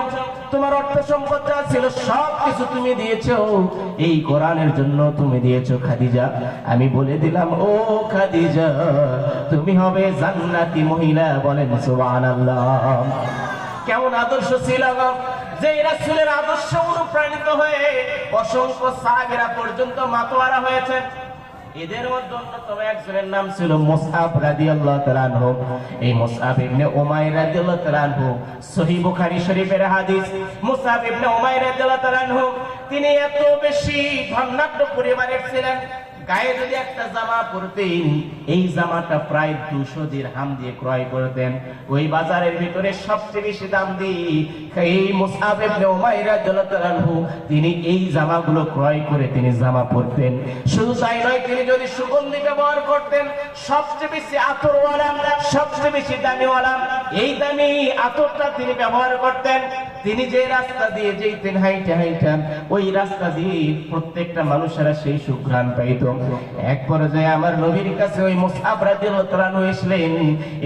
তোমার অর্থ সম্পদ যা ছিল সব কিছু তুমি দিয়েছো, এই কোরআনের জন্য তুমি দিয়েছো খাদিজা। আমি বলে দিলাম, ও খাদিজা, তুমি হবে জান্নাতি মহিলা। বলেন সুবহানাল্লাহ। কেমন আদর্শ ছিল যে রাসূলের আদর্শ অনুপ্রাণিত হয়ে অসংখ্য সাহাবীরা পর্যন্ত মাতোয়ারা হয়েছে। এদের মধ্যে অন্যতম একজনের নাম ছিল মুসআব রাদিয়াল্লাহু তাআলা আনহু। এই মুসআব ইবনে উমাইর রাদিয়াল্লাহু তাআলা আনহু, সহিহ বুখারী শরীফের হাদিস। মুসআব ইবনে উমাইর রাদিয়াল্লাহু তাআলা আনহু তিনি এত বেশি ধনাঢ্য পরিবারের ছিলেন, গায়ে যদি একটা জামা পরতেন এই জামাটা প্রায় 200 দিরহাম দিয়ে ক্রয় করতেন। ওই বাজারের ভিতরে সবচেয়ে বেশি দাম দিয়ে এই মুসআব ইবনে উমাইর রাদিয়াল্লাহু তাআলা আনহু তিনি এই জামাগুলো ক্রয় করে তিনি জামা পরতেন। শুধু তাই নয়, তিনি যদি সুগন্ধি ব্যবহার করতেন সবচেয়ে বেশি আতরওয়ালা, সবচেয়ে বেশি দামিওয়ালা এই দামি আতরটা তিনি ব্যবহার করতেন। তিনি যে রাস্তা দিয়ে যেতেন হাইটা হাইটা, ওই রাস্তা দিয়ে প্রত্যেকটা মানুষেরা সেই সুঘ্রাণ পাইত। এক পর্যায়ে আমার নবীর কাছে ওই মুসআব রাদিয়াল্লাহু তাআলা আনহু এসলেন।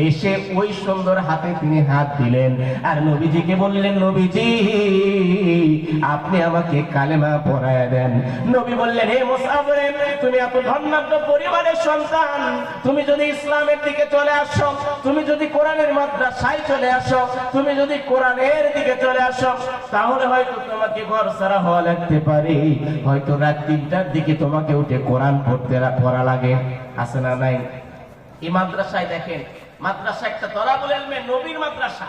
এসে ওই সুন্দর হাতে তিনি হাত দিলেন আর নবীজিকে বললেন, নবীজি আপনি আমাকে কালেমা পড়ায়া দেন। নবী বললেন, হে মুসআব রে, তুমি এত ধনাঢ্য পরিবারের সন্তান, তুমি যদি ইসলামের দিকে চলে আসো, তুমি যদি কোরআনের মাদ্রাসায় চলে আসো, তুমি যদি কোরআনের দিকে চলে আসো, তাহলে হয়তো তোমাকে ঘর ছাড়া হওয়া লাগতে পারে, হয়তো রাত 3টার দিকে তোমাকে উঠে কোরআন পড়া লাগে। আছে না নাই? এই মাদ্রাসায় দেখেন, মাদ্রাসা একটা তলাবুল ইলমে নবীর মাদ্রাসা।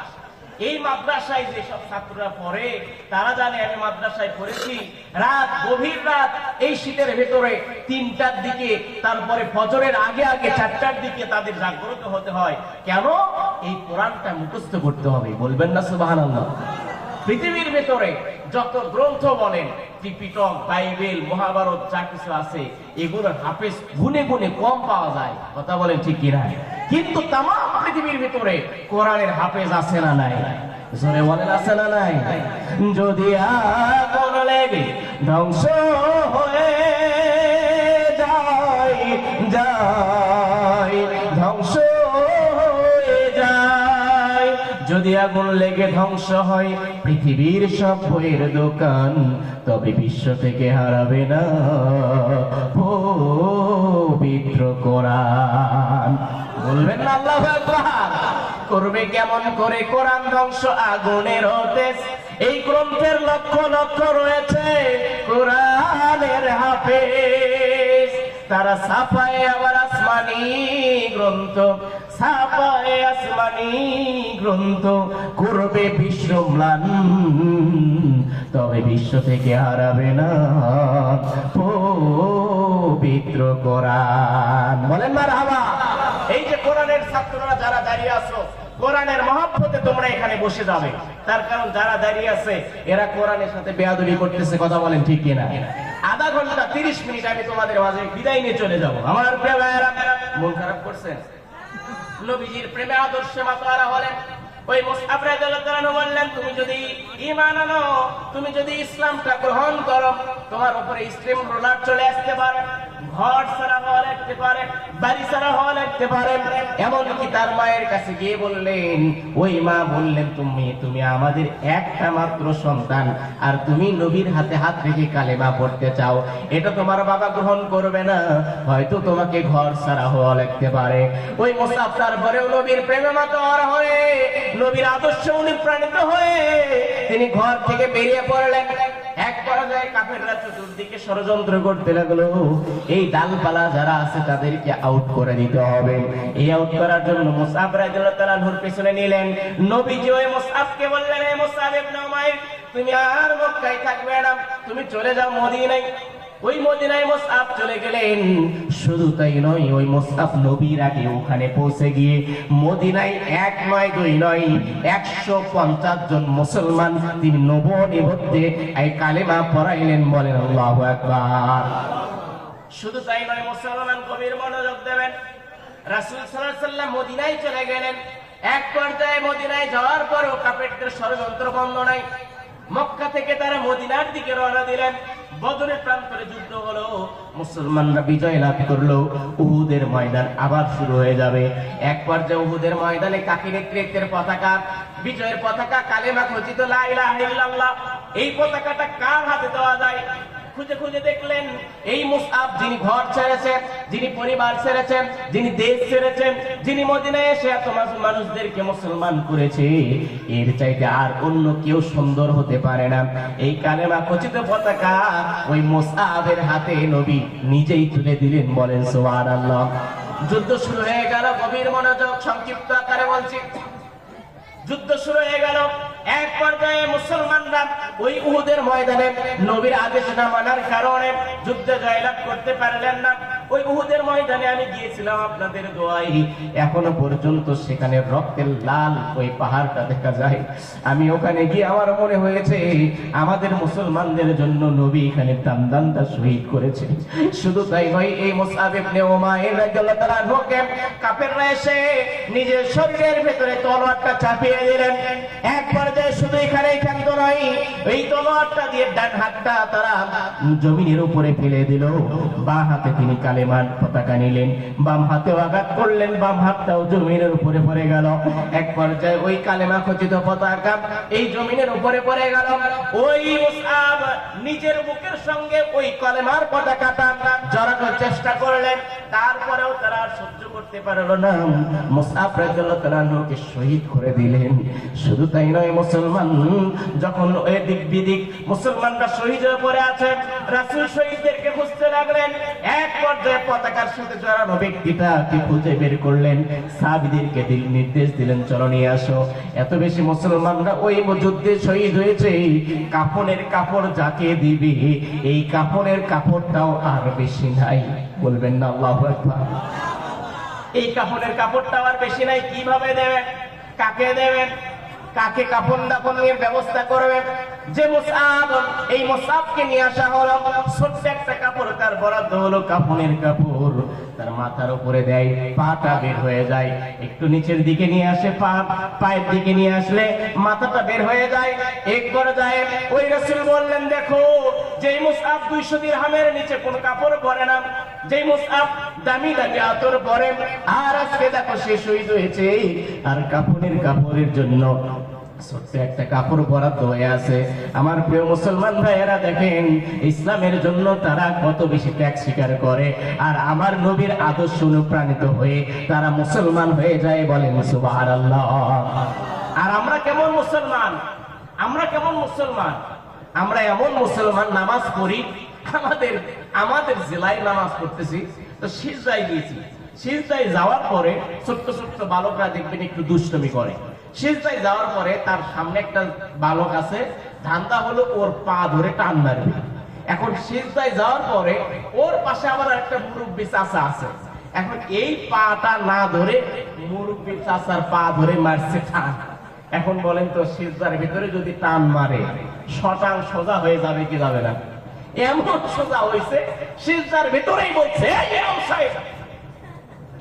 এই মাদ্রাসায় যে সব ছাত্ররা পড়ে তারা জানে আমি মাদ্রাসায় পড়েছি। রাত, গভীর রাত, এই শীতের ভেতরে 3টার দিকে, তারপরে ফজরের আগে আগে 4টার দিকে তাদের জাগ্রত হতে হয়। কেন? এই কোরআনটা মুখস্থ করতে হবে। বলবেন না সুবহানাল্লাহ? পৃথিবীর ভেতরে যত গ্রন্থ বলেন, ত্রিপিটক, বাইবেল, মহাভারত যা কিছু আছে, এগুলোর হাফেজ গুনে গুনে কম পাওয়া যায়। কথা বলেন ঠিক কিনা? কিন্তু তাম পৃথিবীর ভিতরে কোরআনের হাফেজ আছে না নাই? জোরে বলেন আছে না নাই? যদি আগুন লেগে ধ্বংস হয়ে যায়, ধ্বংস হয়ে যায়, যদি আগুন লেগে ধ্বংস হয় পৃথিবীর সব বইয়ের দোকান, তবে বিশ্ব থেকে হারাবে না পবিত্র কোরআন। বলবেন না আল্লাহু আকবার? করবে কেমন করে কোরআন ধ্বংস? আগুনের হতেস। এই গ্রন্থের লক্ষ লক্ষ রয়েছে কোরআনের হাফেজ, তারা ছাপায় আবার আসমানি গ্রন্থ, ছাপায় আসমানি গ্রন্থ, করবে বিশ্ব ম্লান, তবে বিশ্ব থেকে হারাবে না পবিত্র কোরআন। বলেন মারহাবা। এই যে কোরআনের ছাত্ররা যারা দাঁড়িয়ে আছো, কোরআনের মহব্বতে তোমরা এখানে বসে যাবে। তার কারণ যারা দাঁড়িয়ে আছে এরা কোরআনের সাথে বেয়াদবি করতেছে। কথা বলেন ঠিক কিনা? আধা ঘন্টা 30 মিনিট আমি তোমাদের মাঝে বিদায় নিয়ে চলে যাব। আমার প্রিয় ভাইয়েরা, মন খারাপ করছেন? নবীজির প্রেমে আদর্শে মাতোয়ারা হলেন। ওই মুসআব রাদিয়াল্লাহু তাআলা বললেন, তুমি যদি ঈমান আনো, তুমি যদি ইসলামটা গ্রহণ করো, তোমার উপরে স্ট্রিম রোলার চলে আসতে পারে, ঘর ছাড়া হওয়া লাগতে পারে, বাড়ি ছাড়া হওয়া লাগতে পারে। এমনকি তার মায়ের কাছে গিয়ে বললেন, ওই মা বললেন, তুমি আমাদের একটা মাত্র সন্তান, আর তুমি নবীর হাতে হাত রেখে কালেমা পড়তে চাও, এটা তোমার বাবা গ্রহণ করবে না, হয়তো তোমাকে ঘর ছাড়া হওয়া লাগতে পারে। ওই মুসআব তারপরেও নবীর প্রেমে মাতোয়ারা হয়ে, নবীর আদর্শে অনুপ্রাণিত হয়ে তিনি ঘর থেকে বেরিয়ে পড়লেন। এক পর্যায়ে কাফেররা চতুর্দিকে ষড়যন্ত্র করতে লাগলো, এই ডালপালা যারা আছে তাদেরকে আউট করে দিতে হবে। এই আউট করার জন্য মুসআব রাদিয়াল্লাহু তাআলা নূর পিছনে নিলেন। নবীজি ওই মুসআবকে বললেন, হে মুসআব ইবনে উমাইর, তুমি আর মক্কায় থাকবে না, তুমি চলে যাও মদিনায়। ওই মদিনায় মুসআব চলে গেলেন। শুধু তাই নয়, ওই মুসআব নবীর আগে ওখানে পৌঁছে গিয়ে মদিনায় 1 নয় 2 নয় 150 জন মুসলমান তিনি নবনিবদ্ধে এই কালেমা পড়াইলেন। বলেন আল্লাহু আকবার। শুধু তাই নয়, মুসলমান কবির মনোযোগ দেবেন। রাসূল সাল্লাল্লাহু আলাইহি ওয়াসাল্লাম মদিনায় চলে গেলেন। এক পর্যায়ে মদিনায় যাওয়ার পরেও কাফেরদের ষড়যন্ত্র বন্ধ নাই। মক্কা থেকে তারা মদিনার দিকে রওনা দিলেন। বদরের প্রান্তরে যুদ্ধ হলো, মুসলমানরা বিজয় লাভ করলো। উহুদের ময়দান আবার শুরু হয়ে যাবে। এক পর্যায়ে উহুদের ময়দানে কাকি নেতৃত্বের পতাকা, বিজয়ের পতাকা, কালেমা খচিত লা ইলাহা ইল্লাল্লাহ, এই পতাকাটা কার হাতে দেওয়া যায়? খুঁজে খুঁজে দেখলেন এই মুসআব, যিনি ঘর ছেড়েছেন, যিনি পরিবার ছেড়েছেন, যিনি দেশ ছেড়েছেন, যিনি মদিনায় এসে এত মানুষদেরকে মুসলমান করেছে, এর চাইতে আর অন্য কেউ সুন্দর হতে পারে না। এই কালেমা খচিত পতাকা ওই মুসআবের হাতে নবী নিজেই তুলে দিলেন। বলেন সুবহানাল্লাহ। যুদ্ধ শুরু হয়ে গেল। গভীর মনোযোগ, সংক্ষিপ্ত আকারে বলছি। যুদ্ধ শুরু হয়ে গেল। এক পর্যায়ে মুসলমানরা ওই উহুদের ময়দানে নবীর আদেশ না মানার কারণে যুদ্ধে জয়লাভ করতে পারলেন না। ওই উহুদের ময়দানে আমি গিয়েছিলাম আপনাদের দোয়ায়, এখনো পর্যন্ত সেখানে রক্তের লাল ওই পাহাড়টা দেখা যায়। আমি ওখানে গিয়ে আমার মনে হয়েছে আমাদের মুসলমানদের জন্য নবী এখানে দান শহীদ করেছে। শুধু তাই নয়, এই মুসআব ইবনে উমাইর রাদিয়াল্লাহু তাআলা আনহুকে কাফেররা এসে নিজের শরীরের ভেতরে তলোয়ারটা চাপিয়ে দিলেন। এক পর্যায়ে শুধু এখানেই ক্ষান্ত নয়, এই তলোয়ারটা দিয়ে ডান হাতটা তারা জমিনের উপরে ফেলে দিল। বাম হাতে তিনি কালেমার পতাকা নিলেন, বাম হাতেও আঘাত করলেন, বাম হাতটাও জমিনের উপরে পড়ে গেল। এক পর্যায়ে ওই কালেমা খচিত পতাকা এই জমিনের উপরে পড়ে গেল। ওই মুসআব নিজের বুকের সঙ্গে ওই কালেমার পতাকাটা জড়ানোর চেষ্টা করলেন, তারপরেও তারা সহ্য করতে পারল না। মুসআব রাদিয়াল্লাহু তাআলা আনহুকে শহীদ করে দিলেন। শুধু তাই নয়, মুসলমান যখন এদিক বিদিক মুসলমানরা শহীদ হয়ে পড়ে আছে, রাসূল শহীদদেরকে খুঁজতে লাগলেন। এক পর্যায়ে পতাকার সাথে জড়ানো ব্যক্তিটাকে খুঁজে বের করলেন। সাহাবীদেরকে নির্দেশ দিলেন, চলো নিয়ে আসো। এত বেশি মুসলমানরা ওই যুদ্ধে শহীদ হয়েছে, কাফনের কাপড় যাকে দিবে এই কাফনের কাপড়টাও আর বেশি নাই। বলবেন না আল্লাহু আকবার। এই কাফনের কাপড়টাও আর বেশি নাই। কিভাবে দেবেন? কাকে দেবেন? কাকে কাফন দাফনের ব্যবস্থা করবেন? যে মুসআব, এই মুসআবকে নিয়ে আসা হলো। ছোট্ট একটা কাপড় তার বরাদ্দ হলো, কাফনের কাপড় তার মাথার উপরে দেয়, পাটা বের হয়ে যায়। একটু নিচের দিকে নিয়ে আসে, পায়ের দিকে নিয়ে আসলে মাথাটা বের হয়ে যায়। এক পর্যায়ে ওই রাসূল বললেন, দেখো যেই মুসআব 200 দিরহামের নিচে কোন কাপড় পরে না, যেই মুসআব দামি দামি আতর পরে, আর আজকে দেখো সে শহীদ হয়েছে, আর কাফনের কাপড়ের জন্য ছোট্ট একটা কাপড় বরাদ্দ হয়ে আছে। আমার প্রিয় মুসলমান ভাইয়েরা, দেখেন ইসলামের জন্য তারা কত বেশি ত্যাগ স্বীকার করে, আর আমার নবীর আদর্শ অনুপ্রাণিত হয়ে তারা মুসলমান হয়ে যায়। বলেন সুবহানাল্লাহ। আর আমরা কেমন মুসলমান? আমরা কেমন মুসলমান? আমরা এমন মুসলমান, নামাজ পড়ি, আমাদের জেলায় নামাজ পড়তেছি, তো সিজদায় গিয়েছি। সিজদায় যাওয়ার পরে ছোট্ট ছোট্ট বালকরা দেখবেন একটু দুষ্টমি করে। সিজদায় যাওয়ার পরে তার সামনে একটা বালক আছে, ধান্দা হলো ওর পা ধরে টান মারবে। এখন সিজদায় যাওয়ার পরে ওর পাশে আবার একটা মুরব্বি চাচা আছে, এখন এই পাটা না ধরে মুরব্বী চাচার পা ধরে মারছে টান। এখন বলেন তো সিজদার ভিতরে যদি টান মারে শটাং সোজা হয়ে যাবে কি যাবে না? এমন সোজা হয়েছে সিজদার ভিতরেই বলছে, এই ইমাম সাহেব,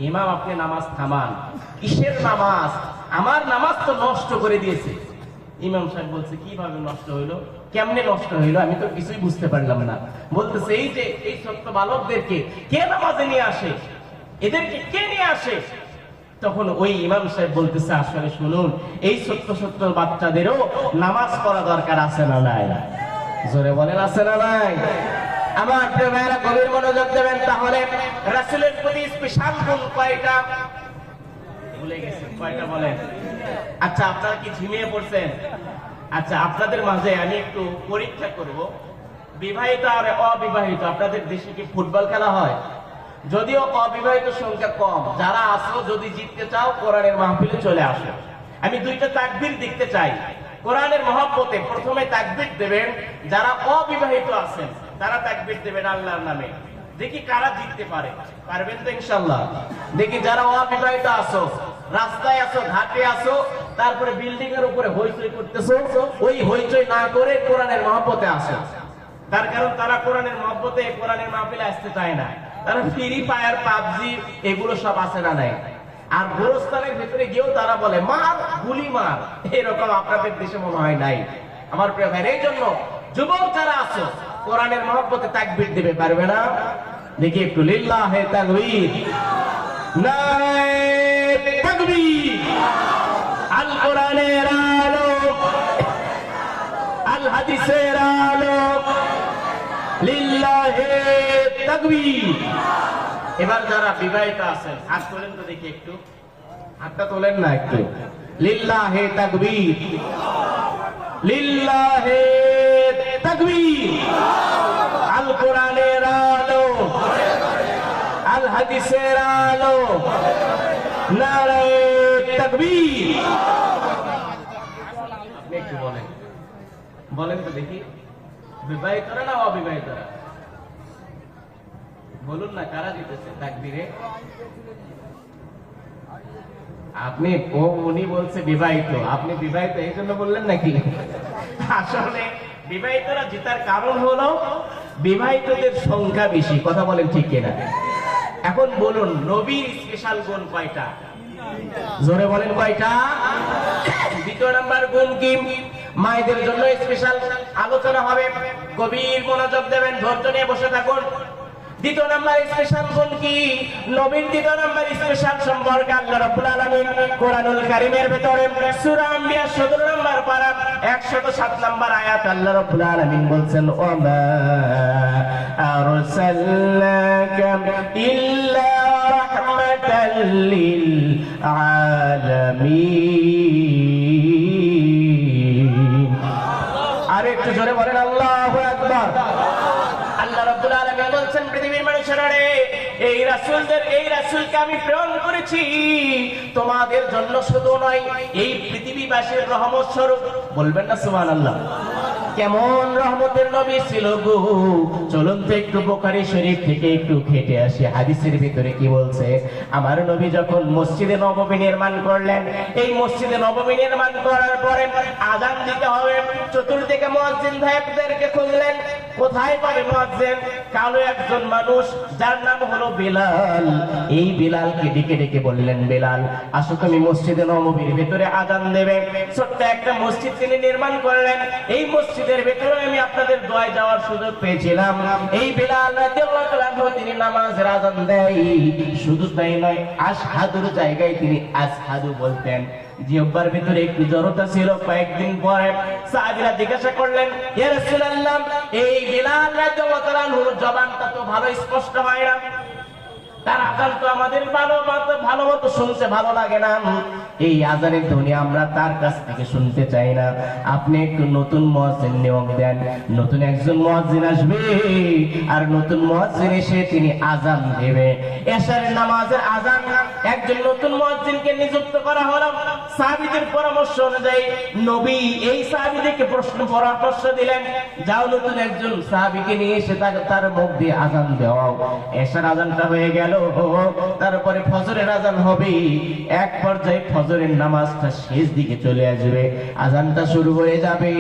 ইমাম আপনি নামাজ থামান। কিসের নামাজ? আমার নামাজ তো নষ্ট করে দিয়েছে। ইমাম সাহেব বলছে, কিভাবে নষ্ট হইলো, কেমনে নষ্ট হইলো? আমি তো কিছুই বুঝতে পারলাম না। বলতেছে, এই যে এই ছোট্ট বালকদেরকে কে নামাজে নিয়ে আসে, এদেরকে কে নিয়ে আসে? তখন ওই ইমাম সাহেব বলতেছে, আসলে শুনুন, এই ছোট্ট ছোট্ট বাচ্চাদেরও নামাজ পড়া দরকার আছে না নাই? জোরে বলেন, আছে না নাই? আমার প্রিয় ভাইরা, গভীর মনোযোগ দেবেন। তাহলে রাসূলের প্রতি স্পেশাল গুণ কয়টা? ভুলে গেছেন কয়টা বলেন? আচ্ছা, আপনারা কি ঝিমিয়ে পড়ছেন? আচ্ছা, আপনাদের মাঝে আমি একটু পরীক্ষা করব, বিবাহিত আর অবিবাহিত আপনাদের দেশে কি ফুটবল খেলা হয়? যদিও অবিবাহিত সংখ্যা কম, যারা আসো যদি জিততে চাও কোরআনের মাহফিলে চলে আসো। আমি দুইটা তাকবীর দেখতে চাই কোরআনের মহব্বতে। প্রথমে তাকবীর দেবেন যারা অবিবাহিত আছেন, তারা তাকবীর দেবেন আল্লাহর নামে। দেখি কারা জিততে পারে। পারবেন তো ইনশাআল্লাহ? দেখি যারা অবিবাহিত আছো, রাস্তায় আছো, ঘাটে আছো, তারপরে বিল্ডিং এর উপরে হইচই করতেছো, ওই হইচই না করে কোরআনের মহব্বতে আসো। তার কারণ তারা কোরআনের মহব্বতে কোরআনের মাহফিলে আসতে চায় না। তারা ফ্রি ফায়ার, পাবজি এগুলো সব আছে না নাই? আর গোরস্থানের ভিতরে গিয়েও তারা বলে মার, গুলি মার। এরকম আপনাদের দেশে মনে হয় নাই। আমার প্রিয় ভাই, এই জন্য যুবক যারা আছো কোরআনের মহব্বতে তাকবীর দিবে, পারবে না? দেখি একটু লিল্লাহে তাকবীর, নারে তাকবীর। আল কোরআনের আলো, আল হাদিসের আলো, লিল্লাহে তাকবীর। এবার যারা বিবাহিত আছেন হাত তোলেন তো দেখি একটু, হাতটা তোলেন না একটু। লিল্লাহে তাকবীর, লিল্লাহে তাকবীর। আল কোরআনের আলো, আল হাদিসের আলো, নারে তাকবীর। আপনি একটু বলেন, বলেন তো দেখি, বিবাহিতরা না অবিবাহিতরা? বলুন না, কারা জিতেছে তাকবীরে? আপনি উনি বলছে বিবাহিত, আপনি বিবাহিত এই জন্য বললেন নাকি? আসলে বিবাহিতরা জেতার কারণ হলো বিবাহিতদের সংখ্যা বেশি। কথা বলেন ঠিক কিনা? এখন বলুন, নবীর স্পেশাল গুণ কয়টা? জোরে বলেন কয়টা? দ্বিতীয় নাম্বার গুণ কি? মায়েদের জন্য স্পেশাল আলোচনা হবে, গভীর মনোযোগ দেবেন, ধৈর্য নিয়ে বসে থাকুন। দ্বিতীয় নাম্বার স্পেশাল গুণ কি? নবীর দ্বিতীয় নাম্বার স্পেশাল সম্পর্কে আল্লাহ রাব্বুল আলামিন কোরআনুল কারীমের ভিতরে সূরা আম্বিয়া 17 নম্বর পারা 107 নম্বর আয়াত আল্লাহ রাব্বুল আলামিন বলছেন, ওমা আরসালনাকা ইল্লা রাহমাতাল লিল আলামিন। আর একটু জোরে বলেন আল্লাহু আকবার। আল্লাহ রাব্বুল আলামিন বলছেন, পৃথিবীর মানুষেরা রে, এই রাসূলকে আমি প্রেরণ করেছি তোমাদের জন্য শুধু নয়, এই পৃথিবীবাসীর রহমত স্বরূপ। বলবেন না সুবহানাল্লাহ? কেমন রহমতের নবী ছিল গো। চলুন তো একটু বুখারী শরীফ থেকে একটু ঘেটে আসি। হাদিসের ভিতরে কি বলছে? আমার নবী যখন মসজিদে নববী নির্মাণ করলেন, এই মসজিদে নববী নির্মাণ করার পরে আযান দিতে হবে, চতুর্দিকে মুয়াজ্জিন ভাইদেরকে খুঁজলেন, কোথায় পাবে মুয়াজ্জিন? কালো একজন মানুষ যার নাম হলো বিলাল। এই বিলালকে ডেকে ডেকে বললেন, বিলাল আসো তুমি মসজিদে নববীর ভিতরে আযান দেবে। ছোট্ট একটা মসজিদ তিনি নির্মাণ করলেন। এই মসজিদের ভিতরে আমি আপনাদের দোয়ায় যাওয়ার সুযোগ পেয়েছিলাম। এই বিলাল রাদিয়াল্লাহু তাআলা তিনি নামাজের আযান দেয়, শুধু তাই নয়, আশহাদুর জায়গায় তিনি আসহাদু বলতেন। জিহ্বার ভিতরে একটু জড়তা ছিল। কয়েকদিন পরে সাহাবীরা জিজ্ঞাসা করলেন, ইয়া রাসূলুল্লাহ, এই বিলাল রাদিয়াল্লাহু তাআলা জবানটা তো ভালো স্পষ্ট হয় না, তার আযান তো আমাদের ভালো মতো শুনতে ভালো লাগে না, এই আযানের ধ্বনি আমরা তার কাছ থেকে শুনতে চাই না, আপনি একটু নতুন মুয়াজ্জিন নিয়োগ দেন। নতুন একজন মুয়াজ্জিন আসবে, আর নতুন মুয়াজ্জিন এসে তিনি আযান দেবে। এশারের নামাজের আযান একজন নতুন মুয়াজ্জিনকে নিযুক্ত করা হলো। সাহাবীদের পরামর্শ অনুযায়ী নবী এই সাহাবীদেরকে পরামর্শ দিলেন, যাও নতুন একজন সাহাবীকে নিয়ে এসে তার মুখ দিয়ে আযান দাও। এশার আযানটা হয়ে গেল। গেল, তারপরে ফজরের আজান হবে, এক পর্যায়ে ফজরের নামাজটা শেষ দিকে চলে আসবে, আজানটা শুরু হয়ে যাবে।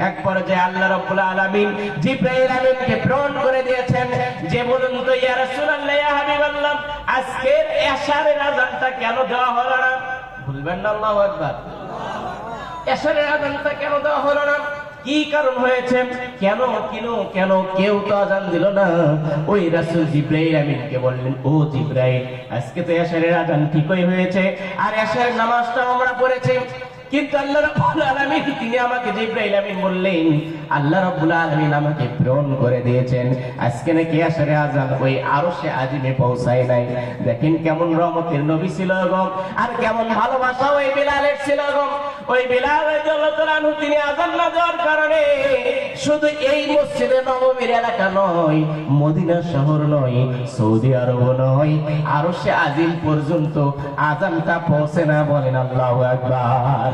এক পর্যায়ে আল্লাহ রাব্বুল আলামিন জিবরাইল আমিনকে প্রেরণ করে দিয়েছেন যে বলুন তো ইয়া রাসূলুল্লাহ, ইয়া হাবিবাল্লাহ, আজকের এশারের আজানটা কেন দেওয়া হলো না? বলবেন না আল্লাহু আকবার। এশারের আজানটা কেন দেওয়া হলো না? কি কারণ হয়েছে? কেন কেন কেউ তো আজান দিল না? ওই রাসূল জিবরাইল আমিনকে বললেন, ও জিবরাইল, আজকে তো এশারের আজান ঠিকই হয়েছে আর এশারের নামাজটা আমরা পড়েছি, কিন্তু আল্লাহ রাব্বুল আলামিন তিনি আমাকে জিবরাইল আমিন বললেন, আল্লাহ রাব্বুল আলামিন আমাকে প্রেরণ করে দিয়েছেন আজকে নাকি এশারের আজান ওই আরশে আজিমে পৌঁছায় নাই। দেখেন কেমন রহমতের নবী ছিল গো, আর কেমন ভালোবাসা ওই বিলালের ছিল গো। ওই বিলাল রাদিয়াল্লাহু আনহু তিনি আজান না দেওয়ার কারণে শুধু এই মসজিদে নববীর এলাকা নয়, মদিনা শহর নয়, সৌদি আরব নয়, আরশে আজিম পর্যন্ত আজানটা পৌঁছে না। বলেন আল্লাহু আকবার।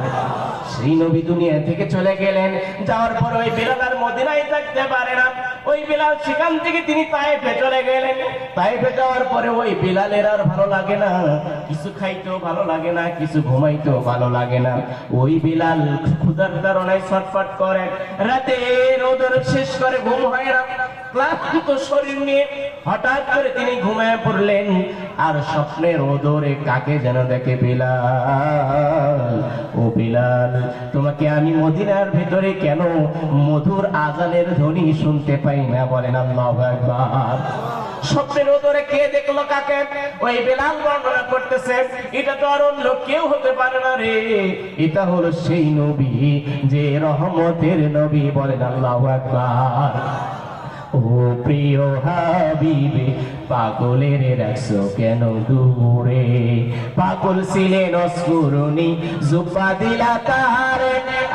সেই নবী দুনিয়া থেকে চলে গেলেন, যাওয়ার পর ওই বিলাল আর মদিনায় থাকতে পারে না। ওই বিলাল সেখান থেকে তিনি তায়েফে চলে গেলেন। তায়েফে যাওয়ার পরে ওই বিলালের আর ভালো লাগে না, কিছু খাইতেও ভালো লাগে না, কিছু ঘুমাইতেও ভালো লাগে না। ওই বিলাল ক্ষুধার কারণে ছটফট করে, রাতে রোদর শেষ করে ঘুম হয় না, ক্লান্ত শরীর নিয়ে হঠাৎ করে তিনি ঘুমিয়ে পড়লেন। আর স্বপ্নের ওদরে কাকে যেন দেখে, বিলাল, ও বিলাল, তোমাকে আমি মদিনার ভিতরে কেন মধুর আজানের ধ্বনি শুনতে পাই না? বলেন আল্লাহু আকবার। স্বপ্নের ওদরে কে দেখলো কাকে? ওই বিলাল বর্ণনা করতেছে, এটা তো আর অন্য কেউ হতে পারে না রে, এটা হলো সেই নবী যে রহমতের নবী। বলেন আল্লাহু আকবার। ও প্রিয় হাবিবে, পাগলের রাখছো কেন দূরে? পাগল ছিলেন অস্ফুরণী, জুব্বা দিলা তারে,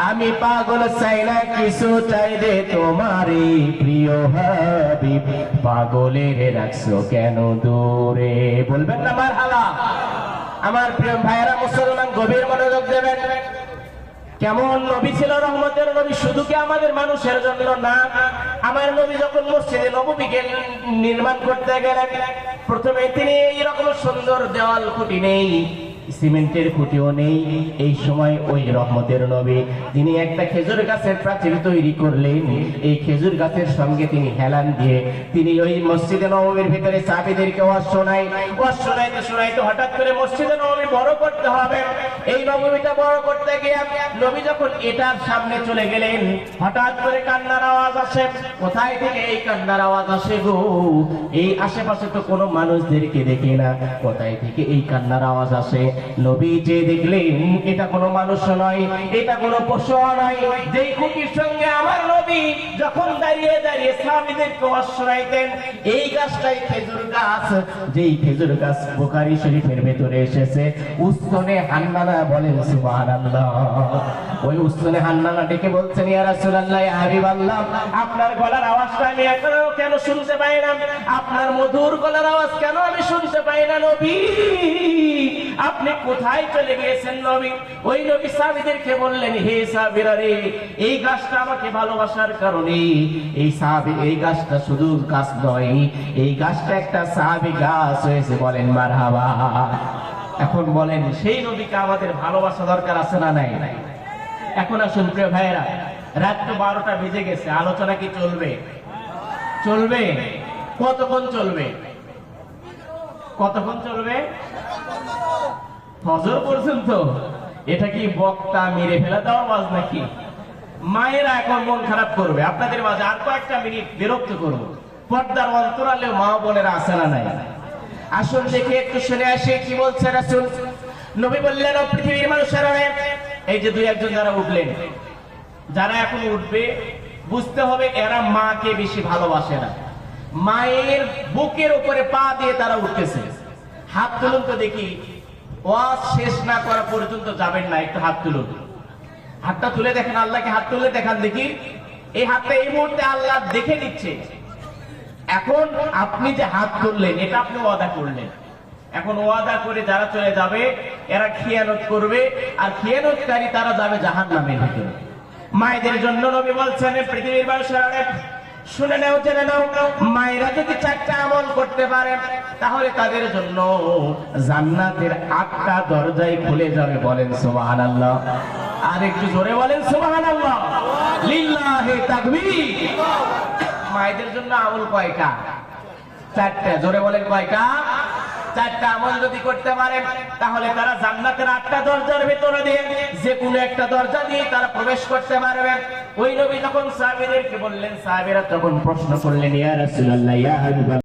আমি পাগল চাই না কিছু চাই রে তোমারে। প্রিয় হাবিব, পাগলের রাখছো কেন দূরে? বলবেন না মারহাবা। আমার প্রিয় ভাইয়েরা মুসলমান, গভীর মনোযোগ দেবেন। কেমন নবী ছিল রহমতের নবী, শুধু কি আমাদের মানুষের জন্য না। আমার নবী যখন মসজিদে নববীকে নির্মাণ করতে গেলেন, প্রথমে তিনি এইরকম সুন্দর দেওয়াল খুঁটি নেই, সিমেন্টের খুঁটিও নেই, এই সময় ওই রহমতের নবী তিনি একটা খেজুর গাছের প্রাচীর তৈরি করলেন। এই খেজুর গাছের সঙ্গে তিনি হেলান দিয়ে তিনি ওই মসজিদে নববীর ভিতরে সাহাবীদেরকে ওয়াজ শোনাইতে হঠাৎ করে মসজিদে নববী বড় করতে হবে। এই নববীটা বড় করতে গিয়ে নবী যখন এটার সামনে চলে গেলেন, হঠাৎ করে কান্নার আওয়াজ আসে। কোথায় থেকে এই কান্নার আওয়াজ আসে গো? এই আশেপাশে তো কোনো মানুষদেরকে দেখি না, কোথায় থেকে এই কান্নার আওয়াজ আসে? নবী যে দেখলেন এটা কোনো মানুষ নয়, এটা কোনো পশু নয়, যেই খুঁটির সঙ্গে আমার নবী যখন দাঁড়িয়ে দাঁড়িয়ে সাহাবীদেরকে ওয়াজ শোনাইতেন, এই গাছটাই খেজুর গাছ, যেই খেজুর গাছ বুখারী শরীফের ভেতরে এসেছে উস্তনে হান্নানা। বলেন সুবহানাল্লাহ। ওই উস্তনে হান্নানা ডেকে বলছেন, ইয়া রাসূলুল্লাহ, ইয়া হাবিবাল্লাহ, আপনার গলার আওয়াজটা আমি এখনো কেন শুনতে পাই না? আপনার মধুর গলার আওয়াজ কেন আমি শুনতে পাই না নবী? আপনি কোথায় চলে গিয়েছেন নবী? ওই নবী সাহাবীদেরকে বললেন, হে সাহাবীরা রে, এই গাছটা আমাকে ভালোবাসার কারণে, এই সাহাবী, এই গাছটা শুধু গাছ নয়, এই গাছটা একটা সাহাবী গাছ হয়েছে। বলেন মারহাবা। এখন বলেন, সেই নবীকে আমাদের ভালোবাসা দরকার আছে না নাই? এখন আসুন প্রিয় ভাইয়েরা, রাত তো 12টা বেজে গেছে, আলোচনা কি চলবে? চলবে। কতক্ষণ চলবে? কতক্ষণ চলবে? ফজর পর্যন্ত। এটা কি বক্তা মেরে ফেলা দেওয়া ওয়াজ নাকি? মায়েরা এখন মন খারাপ করবে, আপনাদের মাঝে আর কয়েকটা মিনিট বিরক্ত করবো। পর্দার অন্তরালেও মা বোনেরা আছে না নাই? আসুন দেখে একটু শুনে আসে কি বলছে রাসূল। নবী বললেন, ও পৃথিবীর মানুষেরা, এই যে দুই একজন যারা উঠলেন, যারা এখন উঠবে, বুঝতে হবে এরা মাকে বেশি ভালোবাসে না। মায়ের বুকের উপরে পা দিয়ে তারা উঠতেছে। হাত তুলুন তো দেখি, ওয়াজ শেষ না করা পর্যন্ত যাবেন না, একটু হাত তুলুন। হাতটা তুলে দেখেন, আল্লাহকে হাত তুলে দেখান দেখি। এই হাতটা এই মুহূর্তে আল্লাহ দেখে নিচ্ছে। এখন আপনি যে হাত তুললেন, এটা আপনি ওয়াদা করলেন। এখন ওয়াদা করে যারা চলে যাবে, এরা খিয়ানত করবে, আর খিয়ানতকারী তারা যাবে জাহান্নামের ভিতরে। মায়েদের জন্য নবী বলছেন, পৃথিবীর মানুষেরা, শুনে নাও, জেনে নাও, মায়েরা যদি 4টা আমল করতে পারে তাহলে তাদের জন্য জান্নাতের 8টা দরজাই খুলে যাবে। বলেন সুবহানাল্লাহ। আর একটু জোরে বলেন সুবহানাল্লাহ। লিল্লাহি তাকবীর। মায়েদের জন্য আমল কয়টা? 4টা। জোরে বলেন কয়টা? 4টা আমল যদি করতে পারে তাহলে তারা জান্নাতের 8টা দরজার ভিতরে দিয়ে যে কোনো একটা দরজা দিয়ে তারা প্রবেশ করতে পারবে। ওই নবী যখন সাহাবীদেরকে বললেন, সাহাবীরা তখন প্রশ্ন করলেন, ইয়া রাসূলুল্লাহ, ইয়া হাবিবাল্লাহ,